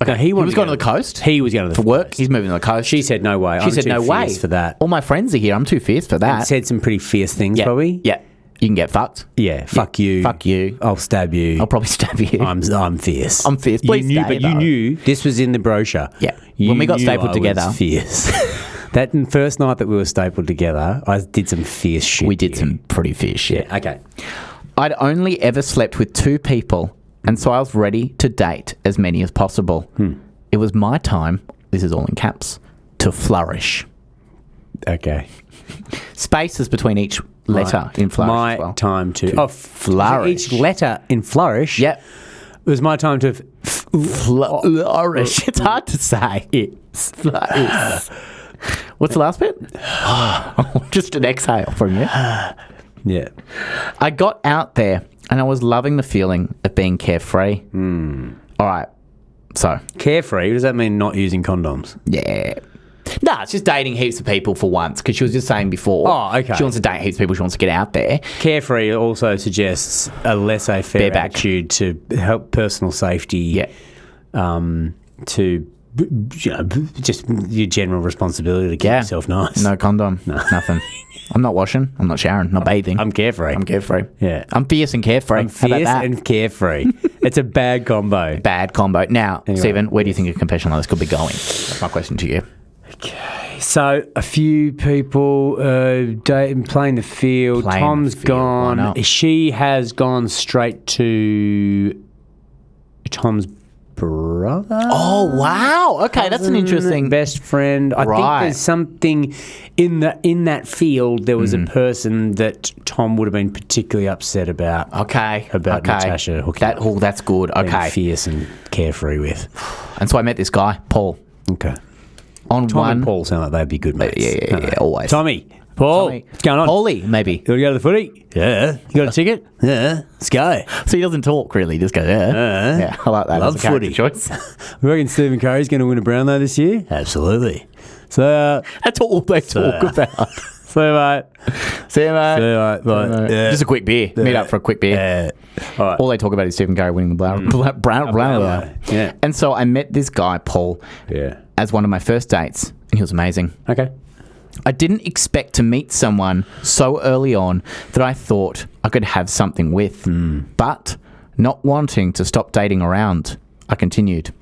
Okay, He was going to the coast He was going to the for work. coast. He's moving to the coast. She said no way. She I'm said too no way fierce for that. All my friends are here. I'm too fierce for that. Said some pretty fierce things, yeah. probably. Yeah. You can get fucked. Yeah. Fuck you. Fuck you. I'll stab you. I'll probably stab you. I'm fierce. I'm fierce. Please you knew, stay, but you though. knew this was in the brochure. Yeah. You When we got knew stapled I together. was fierce. That first night that we were stapled together, I did some fierce shit. We did some pretty fierce shit. Yeah. Okay. I'd only ever slept with 2 people, and so I was ready to date as many as possible. It was my time, this is all in caps, to flourish. Okay. Spaces between each letter in flourish My as well. time to flourish. Each letter in flourish. Yep. It was my time to. Flourish. It's hard to say. Flourish. What's the last bit? Just an exhale from you. Yeah. I got out there and I was loving the feeling of being carefree. All right. So, Carefree. Does that mean not using condoms? yeah. No, it's just dating heaps of people for once because she was just saying before. Oh, okay. She wants to date heaps of people. She wants to get out there. Carefree also suggests a laissez-faire Bareback. attitude to help personal safety. Yeah. To just your general responsibility to keep Yeah. yourself nice. No condom. Nothing. I'm not washing. I'm not showering. Not bathing. I'm carefree. I'm carefree. Yeah. I'm fierce and carefree. I'm How about fierce that? and carefree. It's a bad combo. Bad combo. Now, Anyway. Stephen, where do you think a confession like this could be going? That's my question to you. So a few people playing the field. Playing Tom's the field, why gone. not? She has gone straight to Tom's brother. Oh, wow. Okay, that's an interesting... best friend. I think Right. there's something in that field. There was a person that Tom would have been particularly upset about. Okay. About okay. Natasha hooking up. That's good. Being Okay. fierce and carefree with. And so I met this guy, Paul, Okay. on Tom one... and Paul sound like they'd be good mates. Yeah, don't they? always. Tommy, Paul, Tommy. what's going on? Paulie, maybe. You want to go to the footy? Yeah. You got a ticket? Yeah. Let's go. So he doesn't talk, really. He just goes, yeah. Yeah, I like that. Love as a character footy. choice. We reckon Stephen Curry's going to win a Brownlow this year? Absolutely. So, That's all they talk about. see you, mate. See you, mate. See you, mate. Bye. Yeah. Just a quick beer. Meet up for a quick beer. Yeah. All right. All they talk about is Stephen Curry winning the Brownlow. Brownlow. Yeah. And so I met this guy, Paul, Yeah. as one of my first dates, and he was amazing. Okay. I didn't expect to meet someone so early on that I thought I could have something with. But not wanting to stop dating around, I continued.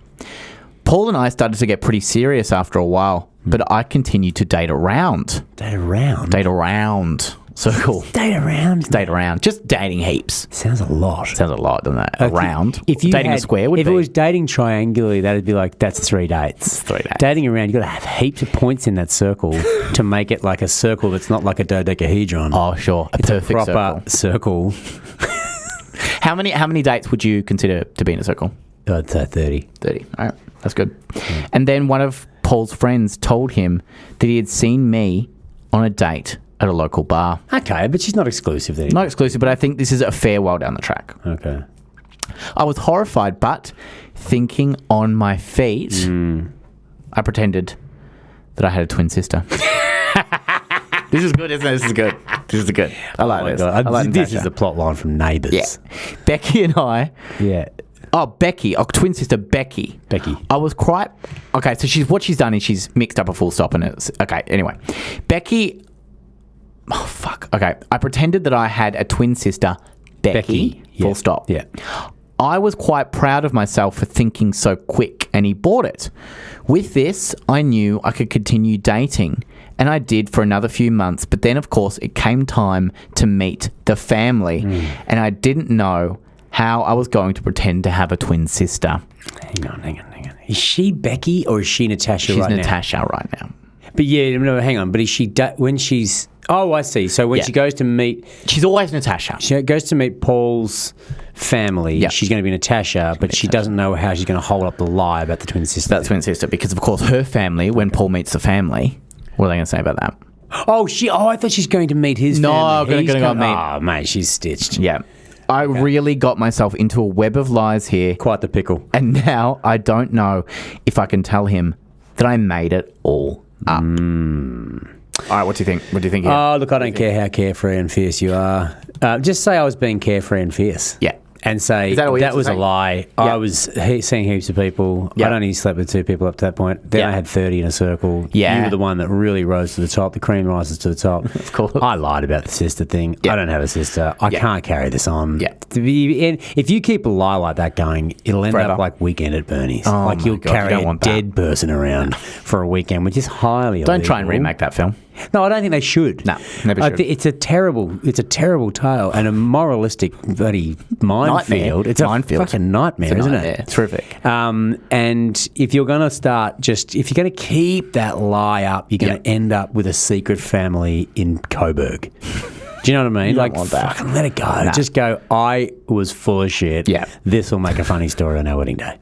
Paul and I started to get pretty serious after a while, but I continued to date around. Date around. Date around. So cool. Date around. Date around. Just dating heaps. Sounds a lot. Sounds a lot, doesn't it? Around. If you dating a had- square would if be. it was dating triangularly, that'd be like, that's 3 dates. 3 dates. Dating around, you've got to have heaps of points in that circle to make it like a circle that's not like a dodecahedron. Oh, sure. A it's perfect a proper circle. How many dates would you consider to be in a circle? I'd say 30. 30. All right. That's good. And then one of Paul's friends told him that he had seen me on a date at a local bar. Okay, but she's not exclusive then. Not exclusive, but I think this is a fair while down the track. Okay. I was horrified, but thinking on my feet, I pretended that I had a twin sister. This is good, isn't it? This is good. This is good. I like this. God. I like This Natasha. is the plot line from Neighbours. Yeah. Becky and I... Yeah. Oh, Becky. Oh, twin sister Becky. Becky. I was quite... Okay, so what she's done is she's mixed up a full stop and it's... Okay, anyway. Becky... Oh, fuck. Okay. I pretended that I had a twin sister, Becky. Full Yeah. stop. Yeah. I was quite proud of myself for thinking so quick, and he bought it. With this, I knew I could continue dating, and I did for another few months, but then, of course, it came time to meet the family, and I didn't know how I was going to pretend to have a twin sister. Hang on. Is she Becky or is she Natasha She's right now? Natasha right now. But yeah, no, hang on. But is she when she's? Oh, I see. So when Yeah. she goes to meet, She's always Natasha. she goes to meet Paul's family. Yeah. She's going to be Natasha, but she doesn't know how she's going to hold up the lie about the twin sister. That twin sister, because, of course, her family, when Paul meets the family, what are they going to say about that? Oh, I thought she's going to meet his No, family. gonna go meet- Oh, mate, she's stitched. Yeah. I really got myself into a web of lies here. Quite the pickle. And now I don't know if I can tell him that I made it all up. All right, what do you think? What do you think here? Oh, look, I don't care how carefree and fierce you are. Just say I was being carefree and fierce. Yeah. And say Is that all you have that to was a say? lie. Yeah. I was seeing heaps of people. Yeah. I'd only slept with 2 people up to that point. Then Yeah. I had 30 in a circle. Yeah. You were the one that really rose to the top. The cream rises to the top. Of course. I lied about the sister thing. Yeah. I don't have a sister. I Yeah. can't carry this on. Yeah. And if you keep a lie like that going, it'll end Forever. up like Weekend at Bernie's. Oh like my you'll God, you carry don't a want that. dead person around for a weekend, which is highly Don't try and illegal. remake that film. No, I don't think they should. No, never should. It's a terrible tale and a moralistic bloody minefield. It's Minefield. a fucking nightmare, It's a isn't nightmare. it? It's horrific. And if you're going to if you're going to keep that lie up, you're going to end up with a secret family in Coburg. Do you know what I mean? don't want that. fucking let it go. Nah. Just go, I was full of shit. Yeah. This will make a funny story on our wedding day.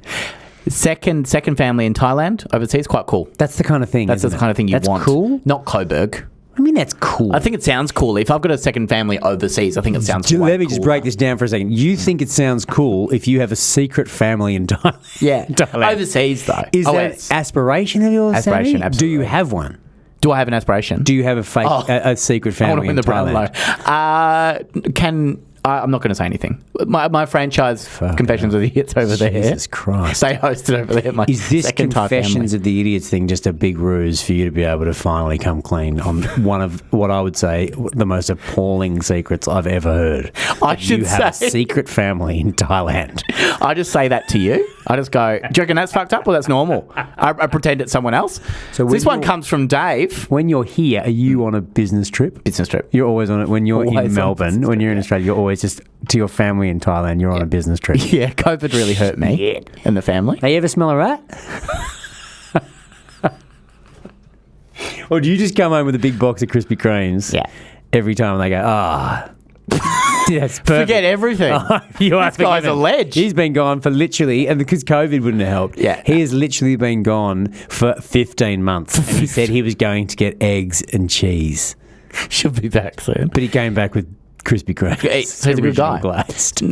Second family in Thailand, overseas, quite cool. That's the kind of thing. That's the isn't it? kind of thing you That's want. cool. Not Coburg. I mean, that's cool. I think it sounds cool. If I've got a second family overseas, I think it sounds way Let me just cooler. break this down for a second. You think it sounds cool if you have a secret family in Thailand? Yeah. Thailand. Overseas, though. Is Oh, that yes. aspiration of yours? Aspiration, Sammy? absolutely. Do you have one? Do I have an aspiration? Do you have a fake, a secret I want family to win in the Brownlow. Thailand? I'm not going to say anything. My franchise, Confessions of the Idiots, over there. Jesus Christ. They hosted over there. My Is this second Thai family. Confessions of the Idiots thing just a big ruse for you to be able to finally come clean on one of what I would say the most appalling secrets I've ever heard? I That should you have say- a secret family in Thailand. I just say that to you. I just go, do you reckon that's fucked up or that's normal? I pretend it's someone else. So when this one you're- comes from Dave. When you're here, are you on a business trip? Business trip. You're always on it. When you're Always on in a Melbourne, business when trip, you're in yeah. Australia, you're always just to your family in Thailand. You're on a business trip. Yeah, COVID really hurt me and the family. They ever smell a rat? Or do you just come home with a big box of Krispy Kremes? Yeah. Every time they go, that's perfect. Forget everything. You are This guy's forgiven. a ledge. He's been gone for literally, and because COVID wouldn't have helped, Yeah. he has literally been gone for 15 months. And he said he was going to get eggs and cheese, Should be back soon. but he came back with Krispy Kremes. Hey, so he's a good original guy. glazed.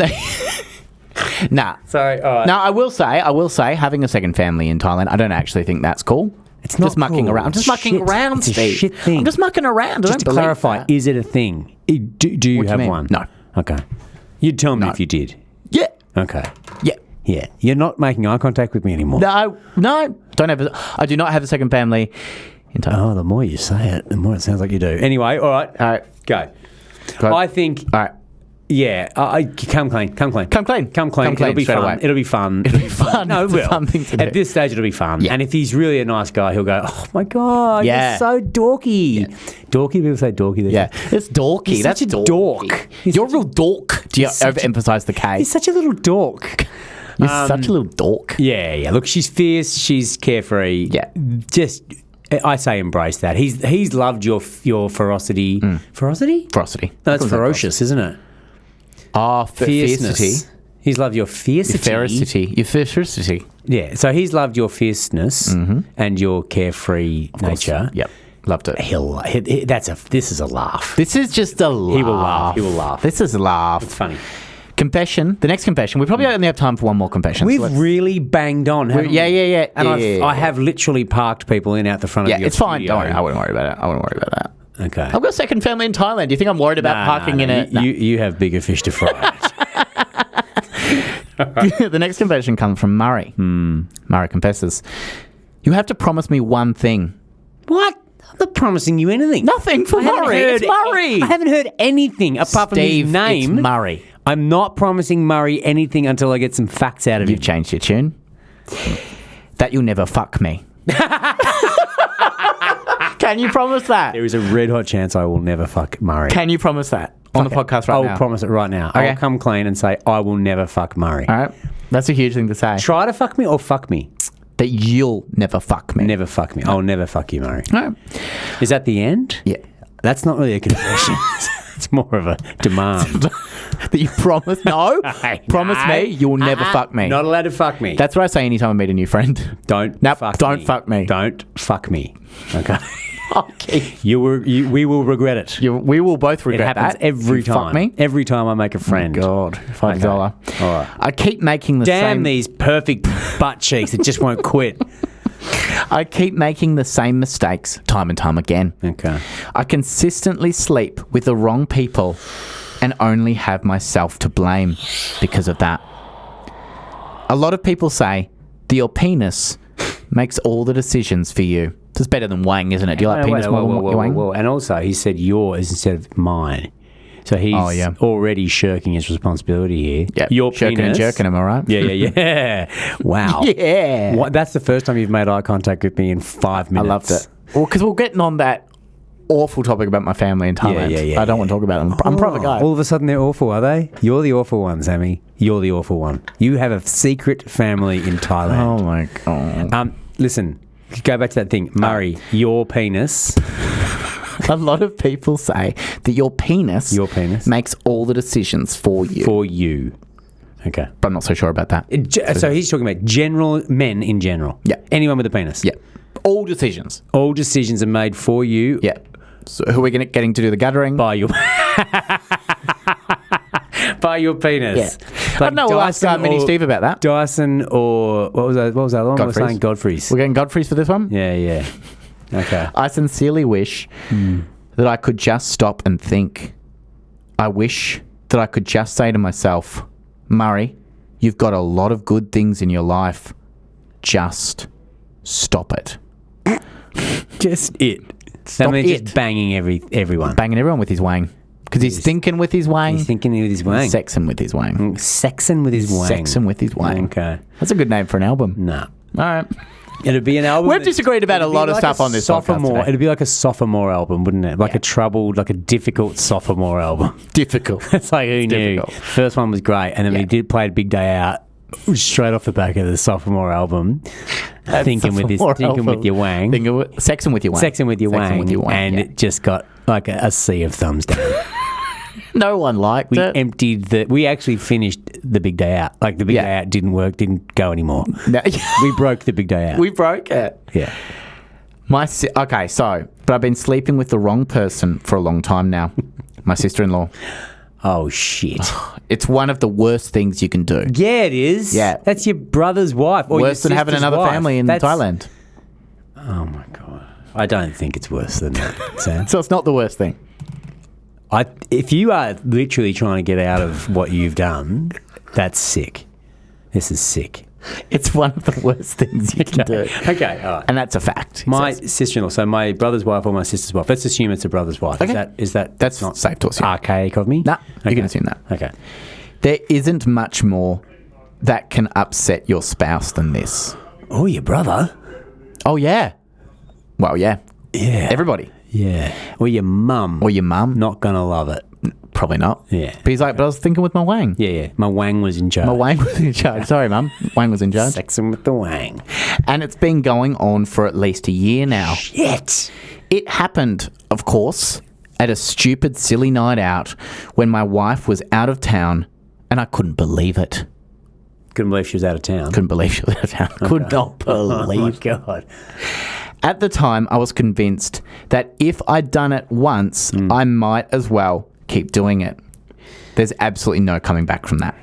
Nah. Sorry, all right. Now, I will say, having a second family in Thailand, I don't actually think that's cool. It's not just mucking cool. around. I'm just It's mucking shit. around, It's a Steve. shit thing. I'm just mucking around. I Just don't to believe clarify, that. is it a thing? Do you What do you have mean? one? No. Okay. You'd tell me No. if you did. Yeah. Okay. Yeah. Yeah. You're not making eye contact with me anymore. No. Don't have. I do not have a second family in Thailand. Oh, the more you say it, the more it sounds like you do. Anyway, all right. All right. Go. Go. I think, All right. yeah, come clean. Come clean. Come clean. Come clean It'll be straight fun. away. It'll be fun. It'll be fun. No, it It's a will. fun thing to do. At this stage, it'll be fun. Yeah. And if he's really a nice guy, he'll go, oh my God, Yeah. you're so dorky. Dorky? People say dorky. They Yeah, say, it's dorky. He's That's such a dorky. dork. He's You're a such a- real dork. Do you such a- overemphasize the K? He's such a little dork. You're such a little dork. Yeah. Look, she's fierce. She's carefree. Yeah. Just, I say embrace that. He's loved your ferocity. Ferocity? Ferocity. No, that's ferocious, isn't it? Oh, Fierceness. fiercity. He's loved your fiercity. Your ferocity. Yeah. So he's loved your fierceness and your carefree nature. Yep. Loved it. This is a laugh. This is just a laugh. He will laugh. He will laugh. This is a laugh. It's funny. Confession. The next confession. We probably only have time for one more confession. We've so let's- really banged on, haven't we? Yeah. And Yeah. I have literally parked people in out the front Yeah, of your it's fine. studio. Don't worry. I wouldn't worry about it. Okay. I've got a second family in Thailand. Do you think I'm worried about parking in a... You have bigger fish to fry. The next confession comes from Murray. Murray confesses, "You have to promise me one thing." What? I'm not promising you anything. Nothing for I haven't Murray. heard- It's Murray. I haven't heard anything apart Steve, from his name. it's Murray. I'm not promising Murray anything until I get some facts out of You've him. changed your tune. That you'll never fuck me. Can you promise that? There is a red hot chance I will never fuck Murray. Can you promise that on the podcast right I'll now? promise it right now. Okay. I'll come clean and say I will never fuck Murray. All right. That's a huge thing to say. Try to fuck me or fuck me. That you'll never fuck me. Never fuck me. I'll never fuck you, Murray. All right. Is that the end? Yeah. That's not really a confession. It's more of a demand. That you promise. No. Promise No. me you'll never fuck me. Not allowed to fuck me. That's what I say anytime I meet a new friend. Don't Nope, fuck don't me. fuck me. Don't fuck me. Okay. Okay. We will regret it. We will both It regret happens that. every You fuck time. me. Every time I make a friend. God. $5. All right. I keep making the Damn same. these perfect butt cheeks that just won't quit. I keep making the same mistakes time and time again. Okay. I consistently sleep with the wrong people and only have myself to blame because of that. A lot of people say that your penis makes all the decisions for you. It's better than Wang, isn't it? Do you like penis more than your Wang? And also, he said yours instead of mine. So he's already shirking his responsibility here. Yeah, Your shirking penis. and jerking, am I right? Yeah. Wow. Yeah. What, that's the first time you've made eye contact with me in 5 I minutes. loved it. Well, because we're getting on that awful topic about my family in Thailand. Yeah, I don't want to talk about them. I'm a private guy. All of a sudden they're awful, are they? You're the awful one, Sammy. You're the awful one. You have a secret family in Thailand. Oh, my God. Listen, go back to that thing. Murray, your penis. A lot of people say that your penis makes all the decisions for you. For you. Okay. But I'm not so sure about that. So he's talking about men in general. Yeah. Anyone with a penis. Yeah. All decisions. All decisions are made for you. Yeah. So who are we getting to do the guttering? By your by your penis. Yeah. I don't know. We'll ask Mini Steve about that. Dyson or what was that other one? Godfrey's. We were saying Godfrey's. We're getting Godfrey's for this one? Yeah. Okay. I sincerely wish that I could just stop and think. I wish that I could just say to myself, Murray, you've got a lot of good things in your life. Just stop it. Just it. Stop just banging everyone. Banging everyone with his wang. Because he's thinking with his wang. He's thinking with his wang. Sexing with his wang. Sexing with his wang. Sexing with his wang. Okay. That's a good name for an album. No. All right. It'd be an album. We've disagreed about a lot of stuff on this podcast today. It'd be like a sophomore album, wouldn't it? Like a difficult sophomore album. Difficult. It's like who knew? difficult. First one was great, and then we did play a Big Day Out straight off the back of the sophomore album. Thinking with your wang. Sexing with your wang. Sexing with your wang. And it just got like a sea of thumbs down. No one liked it. We actually finished the Big Day Out. Like the Big Day Out didn't work, didn't go anymore. No. We broke the Big Day Out. We broke it. Yeah. But I've been sleeping with the wrong person for a long time now. My sister-in-law. Oh, shit. It's one of the worst things you can do. Yeah, it is. Yeah. That's your brother's wife. Or Worse than your having sister's another wife. family in Thailand. Oh, my God. I don't think it's worse than that, Sam. So it's not the worst thing. If you are literally trying to get out of what you've done, that's sick. This is sick. It's one of the worst things you can do. Okay, all right. And that's a fact. My sister-in-law, so my brother's wife or my sister's wife. Let's assume it's a brother's wife. Okay. That's not safe to assume. Archaic of me? Nah, you can assume that. Okay. There isn't much more that can upset your spouse than this. Oh, your brother? Oh, yeah. Well, yeah. Yeah. Everybody. Yeah. Or your mum. Or your mum. Not going to love it. Probably not. Yeah. But he's like, but I was thinking with my wang. Yeah. My wang was in charge. My wang was in charge. Sorry, Mum. Wang was in charge. Sexing with the wang. And it's been going on for at least a year now. Shit. It happened, of course, at a stupid, silly night out when my wife was out of town and I couldn't believe it. Couldn't believe she was out of town. Couldn't believe she was out of town. Could not believe. Oh, my God. At the time, I was convinced that if I'd done it once, I might as well keep doing it. There's absolutely no coming back from that.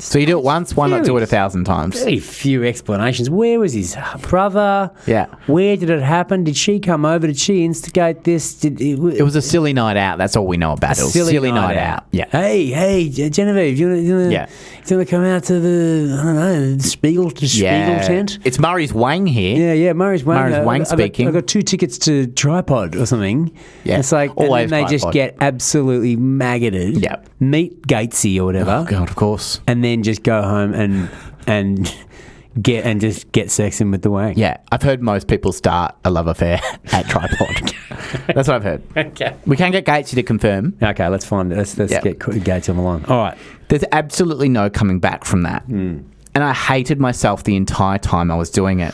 So you do it once, why not do it 1,000 times? Very few explanations. Where was his brother? Yeah. Where did it happen? Did she come over? Did she instigate this? It was a silly night out. That's all we know about it. It was a silly night out. Yeah. Hey, Genevieve, you want to come out to the Spiegel tent? It's Murray's Wang here. Yeah, Murray's Wang. Murray's Wang speaking. I got 2 tickets to Tripod or something. Yeah. It's like, Always and then they just Tripod. get absolutely maggoted. Yep. Meet Gatesy or whatever. Oh, God, of course. And then just go home and get sexing with the Wang. Yeah, I've heard most people start a love affair at Tripod. That's what I've heard. Okay. We can get Gatesy to confirm. Okay, let's find it. Let's get Gates on the line. All right. There's absolutely no coming back from that. And I hated myself the entire time I was doing it.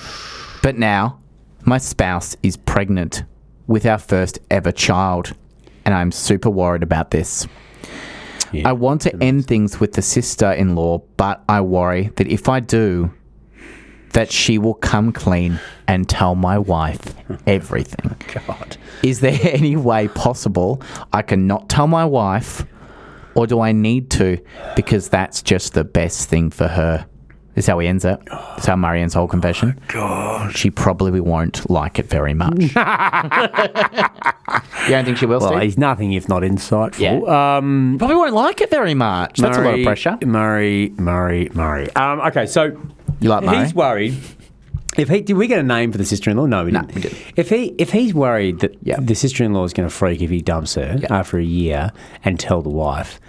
But now, my spouse is pregnant with our first ever child. And I'm super worried about this. Yeah. I want to end things with the sister-in-law, but I worry that if I do, that she will come clean and tell my wife everything. God. Is there any way possible I can not tell my wife, or do I need to because that's just the best thing for her? This is how he ends it. This is how Murray ends the whole confession. God. She probably won't like it very much. You don't think she will, Well, Steve? he's nothing if not insightful. Yeah. Probably won't like it very much. That's a lot of pressure. Murray. Okay, so You like Murray? he's worried. Did we get a name for the sister-in-law? No, we didn't. we didn't. If he's worried that Yeah. the sister-in-law is going to freak if he dumps her after a year and tell the wife,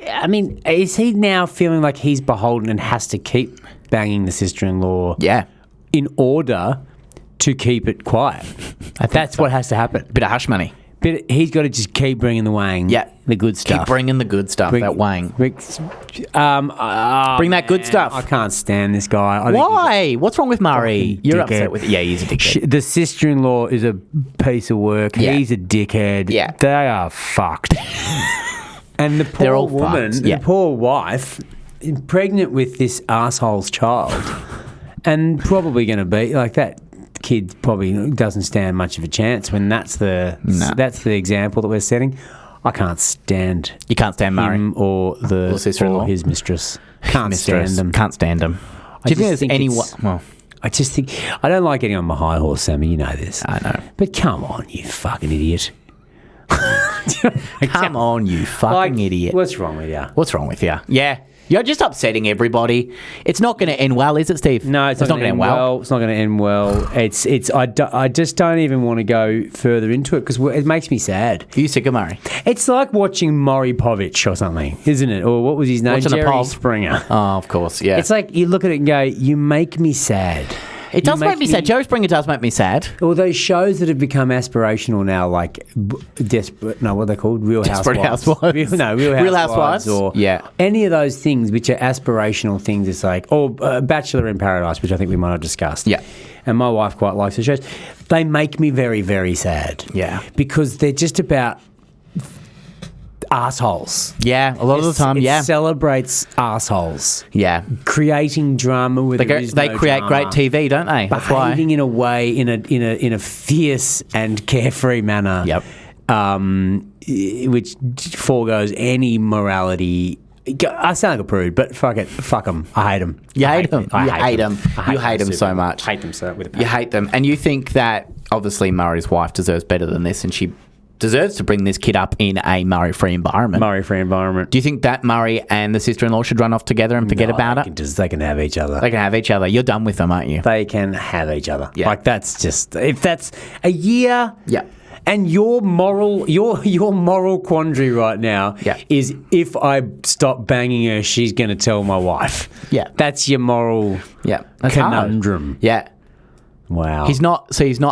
I mean, is he now feeling like he's beholden and has to keep banging the sister-in-law Yeah. in order to keep it quiet? That's what has to happen. Bit of hush money. But he's got to just keep bringing the Wang. Yeah. The good stuff. Keep bringing the good stuff, that Wang. Bring Bring that good stuff. I can't stand this guy. I think Why? What's wrong with Murray? fucking You're dickhead. upset with it. Yeah, he's a dickhead. The sister-in-law is a piece of work. Yeah. He's a dickhead. Yeah. They are fucked. And the They're poor all woman, fucked, yeah. the poor wife, pregnant with this asshole's child, and probably going to be like that. Kid probably doesn't stand much of a chance when that's the example that we're setting. I can't stand You can't stand Murray. him or Or sister-in-law. or his mistress. Can't Mistress. stand them. Can't stand them. I Do you think just there's think any it's- Well, I just think I don't like getting on my high horse, Sammy. You know this. I know. But come on, you fucking idiot. Come on, you fucking idiot. What's wrong with you? What's wrong with you? Yeah. You're just upsetting everybody. It's not going to end well, is it, Steve? No, it's not going to end well. It's not going to end well. I just don't even want to go further into it because it makes me sad. Are you sick of Murray? It's like watching Maury Povich or something, isn't it? Or what was his name? Watching a Jerry Pov. Springer. Oh, of course, yeah. It's like you look at it and go, you make me sad. It does You make me sad. Jerry Springer does make me sad. All those shows that have become aspirational now, like Desperate, no, what are they called? Real Desperate Housewives. Housewives. Real Housewives? Or Yeah. any of those things which are aspirational things. It's like, or Bachelor in Paradise, which I think we might have discussed. Yeah. And my wife quite likes the shows. They make me very, very sad. Yeah. Because they're just about assholes. Yeah, a lot of the time, It yeah. celebrates assholes. Yeah. Creating drama with They create great TV, don't they? That's why. Behaving in a way, in a fierce and carefree manner. Yep. Which foregoes any morality. I sound like a prude, but fuck them. I hate them. You hate them. I You hate them. You hate them super so much. Hate them so with a You hate them. And you think that obviously Murray's wife deserves better than this, and she deserves to bring this kid up in a Murray-free environment. Murray-free environment. Do you think that Murray and the sister-in-law should run off together and forget about it? They can have each other. They can have each other. You're done with them, aren't you? They can have each other. Yeah. Like that's just if that's a year. Yeah. And your moral quandary right now Yeah. is if I stop banging her, she's going to tell my wife. Yeah. That's your moral Yeah. That's hard. conundrum. Yeah. Wow. He's not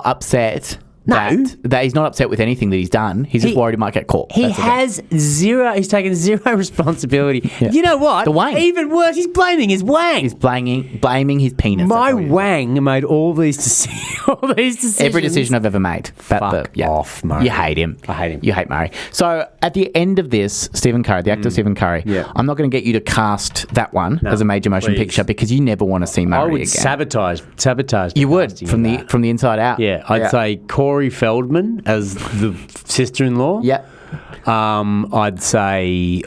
upset. No. That he's not upset with anything that he's done. He's just worried he might get caught. He That's the thing. has zero. He's taken zero responsibility. Yeah. You know what? The Wang. Even worse, he's blaming his Wang. He's blaming his penis. My That's all he is. Wang made all these decisions. Every decision I've ever made. Fuck off, Murray. You hate him. I hate him. You hate Murray. So at the end of this, Stephen Curry, the actor Stephen Curry, Yeah. I'm not going to get you to cast that one as a major motion please. picture because you never want to see Murray I would again. sabotage. You would casting from of the that. from the inside out. Yeah, I'd say Corey Feldman as the sister-in-law. Yeah. I'd say,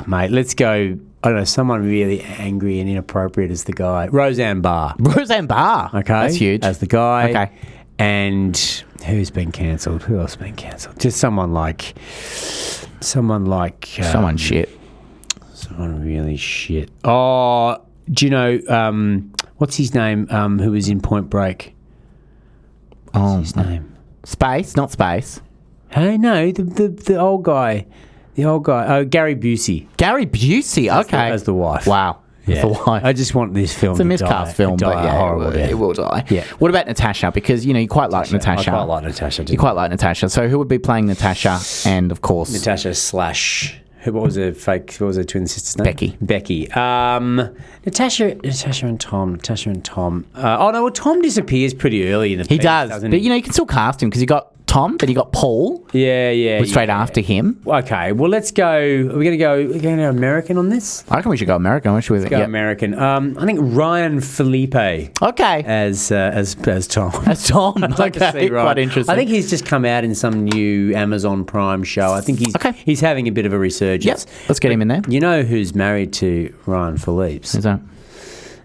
mate, let's go. I don't know, someone really angry and inappropriate as the guy. Roseanne Barr. Roseanne Barr. Okay. That's huge. As the guy. Okay. And who's been cancelled? Who else has been cancelled? Just someone shit. Someone really shit. Oh, do you know, what's his name, who was in Point Break? What's his name? Space, not Space. Hey, no, the old guy. The old guy. Oh, Gary Busey. Gary Busey, okay. As the wife. Wow. Yeah. The wife. I just want this film It's a to miscast die, film, die but yeah, horrible death. it will die. Yeah. What about Natasha? Because, you quite like Natasha. I quite like Natasha too. You quite like Natasha. So who would be playing Natasha? And, of course... Natasha / what was her twin sister's name? Becky. Natasha and Tom. Tom disappears pretty early in the He piece, does. doesn't But, he? you can still cast him because you got Tom, then you got Paul. Yeah. Straight after him. Okay, well, let's go. We're going to go American on this? I reckon we should go American. Go American. I think Ryan Felipe Okay. as Tom. That's Tom. I'd like to see Ryan. Quite interesting. I think he's just come out in some new Amazon Prime show. I think he's having a bit of a resurgence. Yep. Let's get him in there. You know who's married to Ryan Phillips? Is that?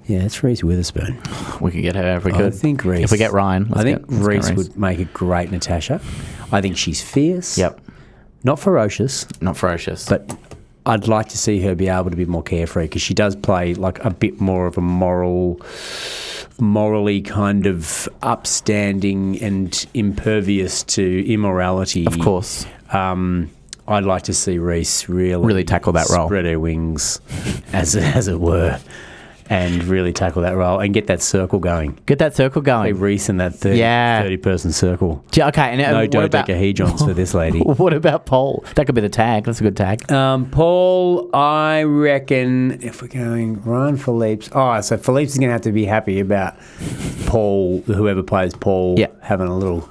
Yeah, it's Reese Witherspoon. We could get her if we could. I think Reese. If we get Ryan, I think Reese would make a great Natasha. I think she's fierce. Yep. Not ferocious. Not ferocious. But I'd like to see her be able to be more carefree because she does play like a bit more of a morally kind of upstanding and impervious to immorality. Of course. I'd like to see Reese really tackle that role. Spread her wings, as it were, and really tackle that role and get that circle going. Get that circle Hey, going. Reese in that 30-person circle. Okay. And No what about dodecahedrons for this lady. What about Paul? That could be the tag. That's a good tag. Paul, I reckon if we're going Ryan Phillips. Oh, so Phillips is going to have to be happy about Paul, whoever plays Paul, having a little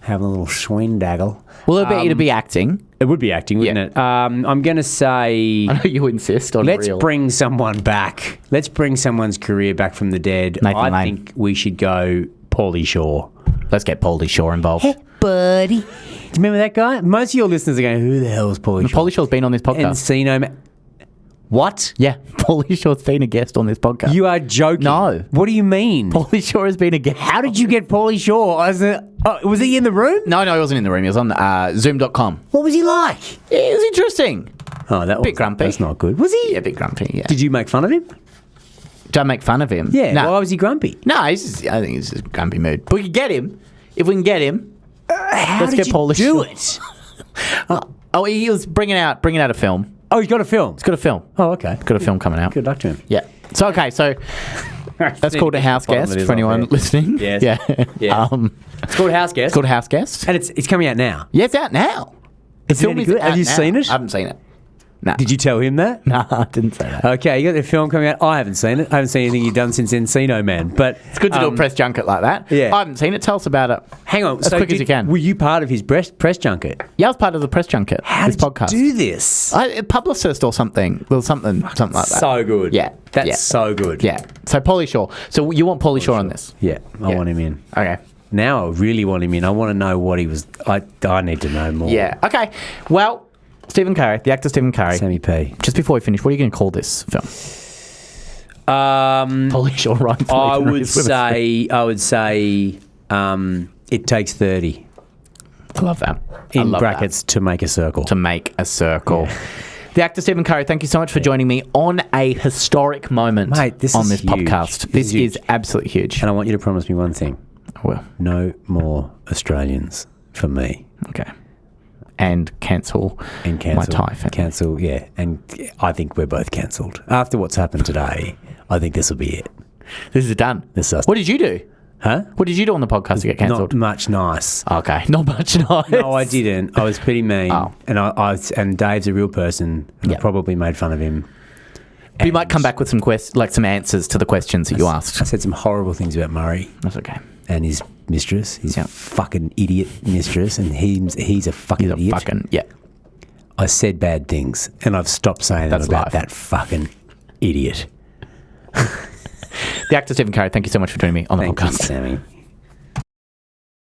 swindaggle. Well, I bet you to be acting. It would be acting, wouldn't it? I'm going to say... I know you insist on Let's real. bring someone back. Let's bring someone's career back from the dead. Nathan Lane. I think we should go Paulie Shaw. Let's get Paulie Shaw involved. Hey, buddy. Do you remember that guy? Most of your listeners are going, who the hell is Paulie Shaw? Paulie Shaw's been on this podcast. Encino... What? Yeah, Paulie Shaw's been a guest on this podcast. You are joking. No. What do you mean? Paulie Shaw has been a guest. How did you get Paulie Shaw? Was he in the room? No, he wasn't in the room. He was on Zoom.com. What was he like? It was interesting. Oh, that was Bit grumpy. That's not good. Was he? Yeah, a bit grumpy, yeah. Did you make fun of him? Don't make fun of him. Yeah. No, Why was he grumpy? no, I think he's just a grumpy mood. But we can get him. If we can get him, How let's did get you Paulie do Shaw. it? He was bringing out a film. Oh, he's got a film. He's got a film. Oh, okay. Got a film coming out. Good luck to him. Yeah. So, okay, so that's called a house Bottom of guest his for anyone off, yeah. listening. Yes. Yeah. Yes. It's called House Guest. It's called a house guest. And it's coming out now. Yeah, it's out now. Is it any good? Have you seen it? I haven't seen it. No. Did you tell him that? No, I didn't say that. Okay, you got the film coming out. I haven't seen it. I haven't seen anything you've done since Encino Man. But It's good to do a press junket like that. yeah. I haven't seen it. Tell us about it. hang on. As quick as you can. Were you part of his press junket? Yeah, I was part of the press junket. How this did podcast. you do this? A publicist or something. Well, something like that. So good. Yeah. That's yeah. so good. Yeah. So Paulie Shaw. So you want Paulie Shaw on this? Yeah, I Yeah. want him in. Okay. Now I really want him in. I want to know what he was. I need to know more. Yeah. Okay. Well, Stephen Curry, the actor Stephen Curry. Sammy P. Just before we finish, what are you going to call this film? Paulie Shaw, right? I would say it takes 30 I love that. I in love brackets to make a circle. that. To make a circle. The actor Stephen Curry, thank you so much for joining me on a historic moment Mate, this on is this huge. podcast. This is This huge. is absolutely huge. And I want you to promise me one thing: I will. no more Australians for me. Okay. And cancel And cancel my Thai family. Cancel, yeah. And I think we're both cancelled after what's happened today. I think this will be it. This is done. This is- What did you do? Huh? What did you do on the podcast to get Not cancelled? much nice. Okay. Not much nice. No, I didn't. I was pretty mean. Oh. And Dave's a real person. And Yeah. I probably made fun of him. But you might come back with some answers to the questions that you asked. I said some horrible things about Murray That's okay. and his mistress, his Yeah. fucking idiot mistress, and he's a fucking He's a idiot. fucking, yeah. I said bad things, and I've stopped saying That's them about life. that fucking idiot. The actor Stephen Curry, thank you so much for joining me on the Thank you, podcast. Sammy.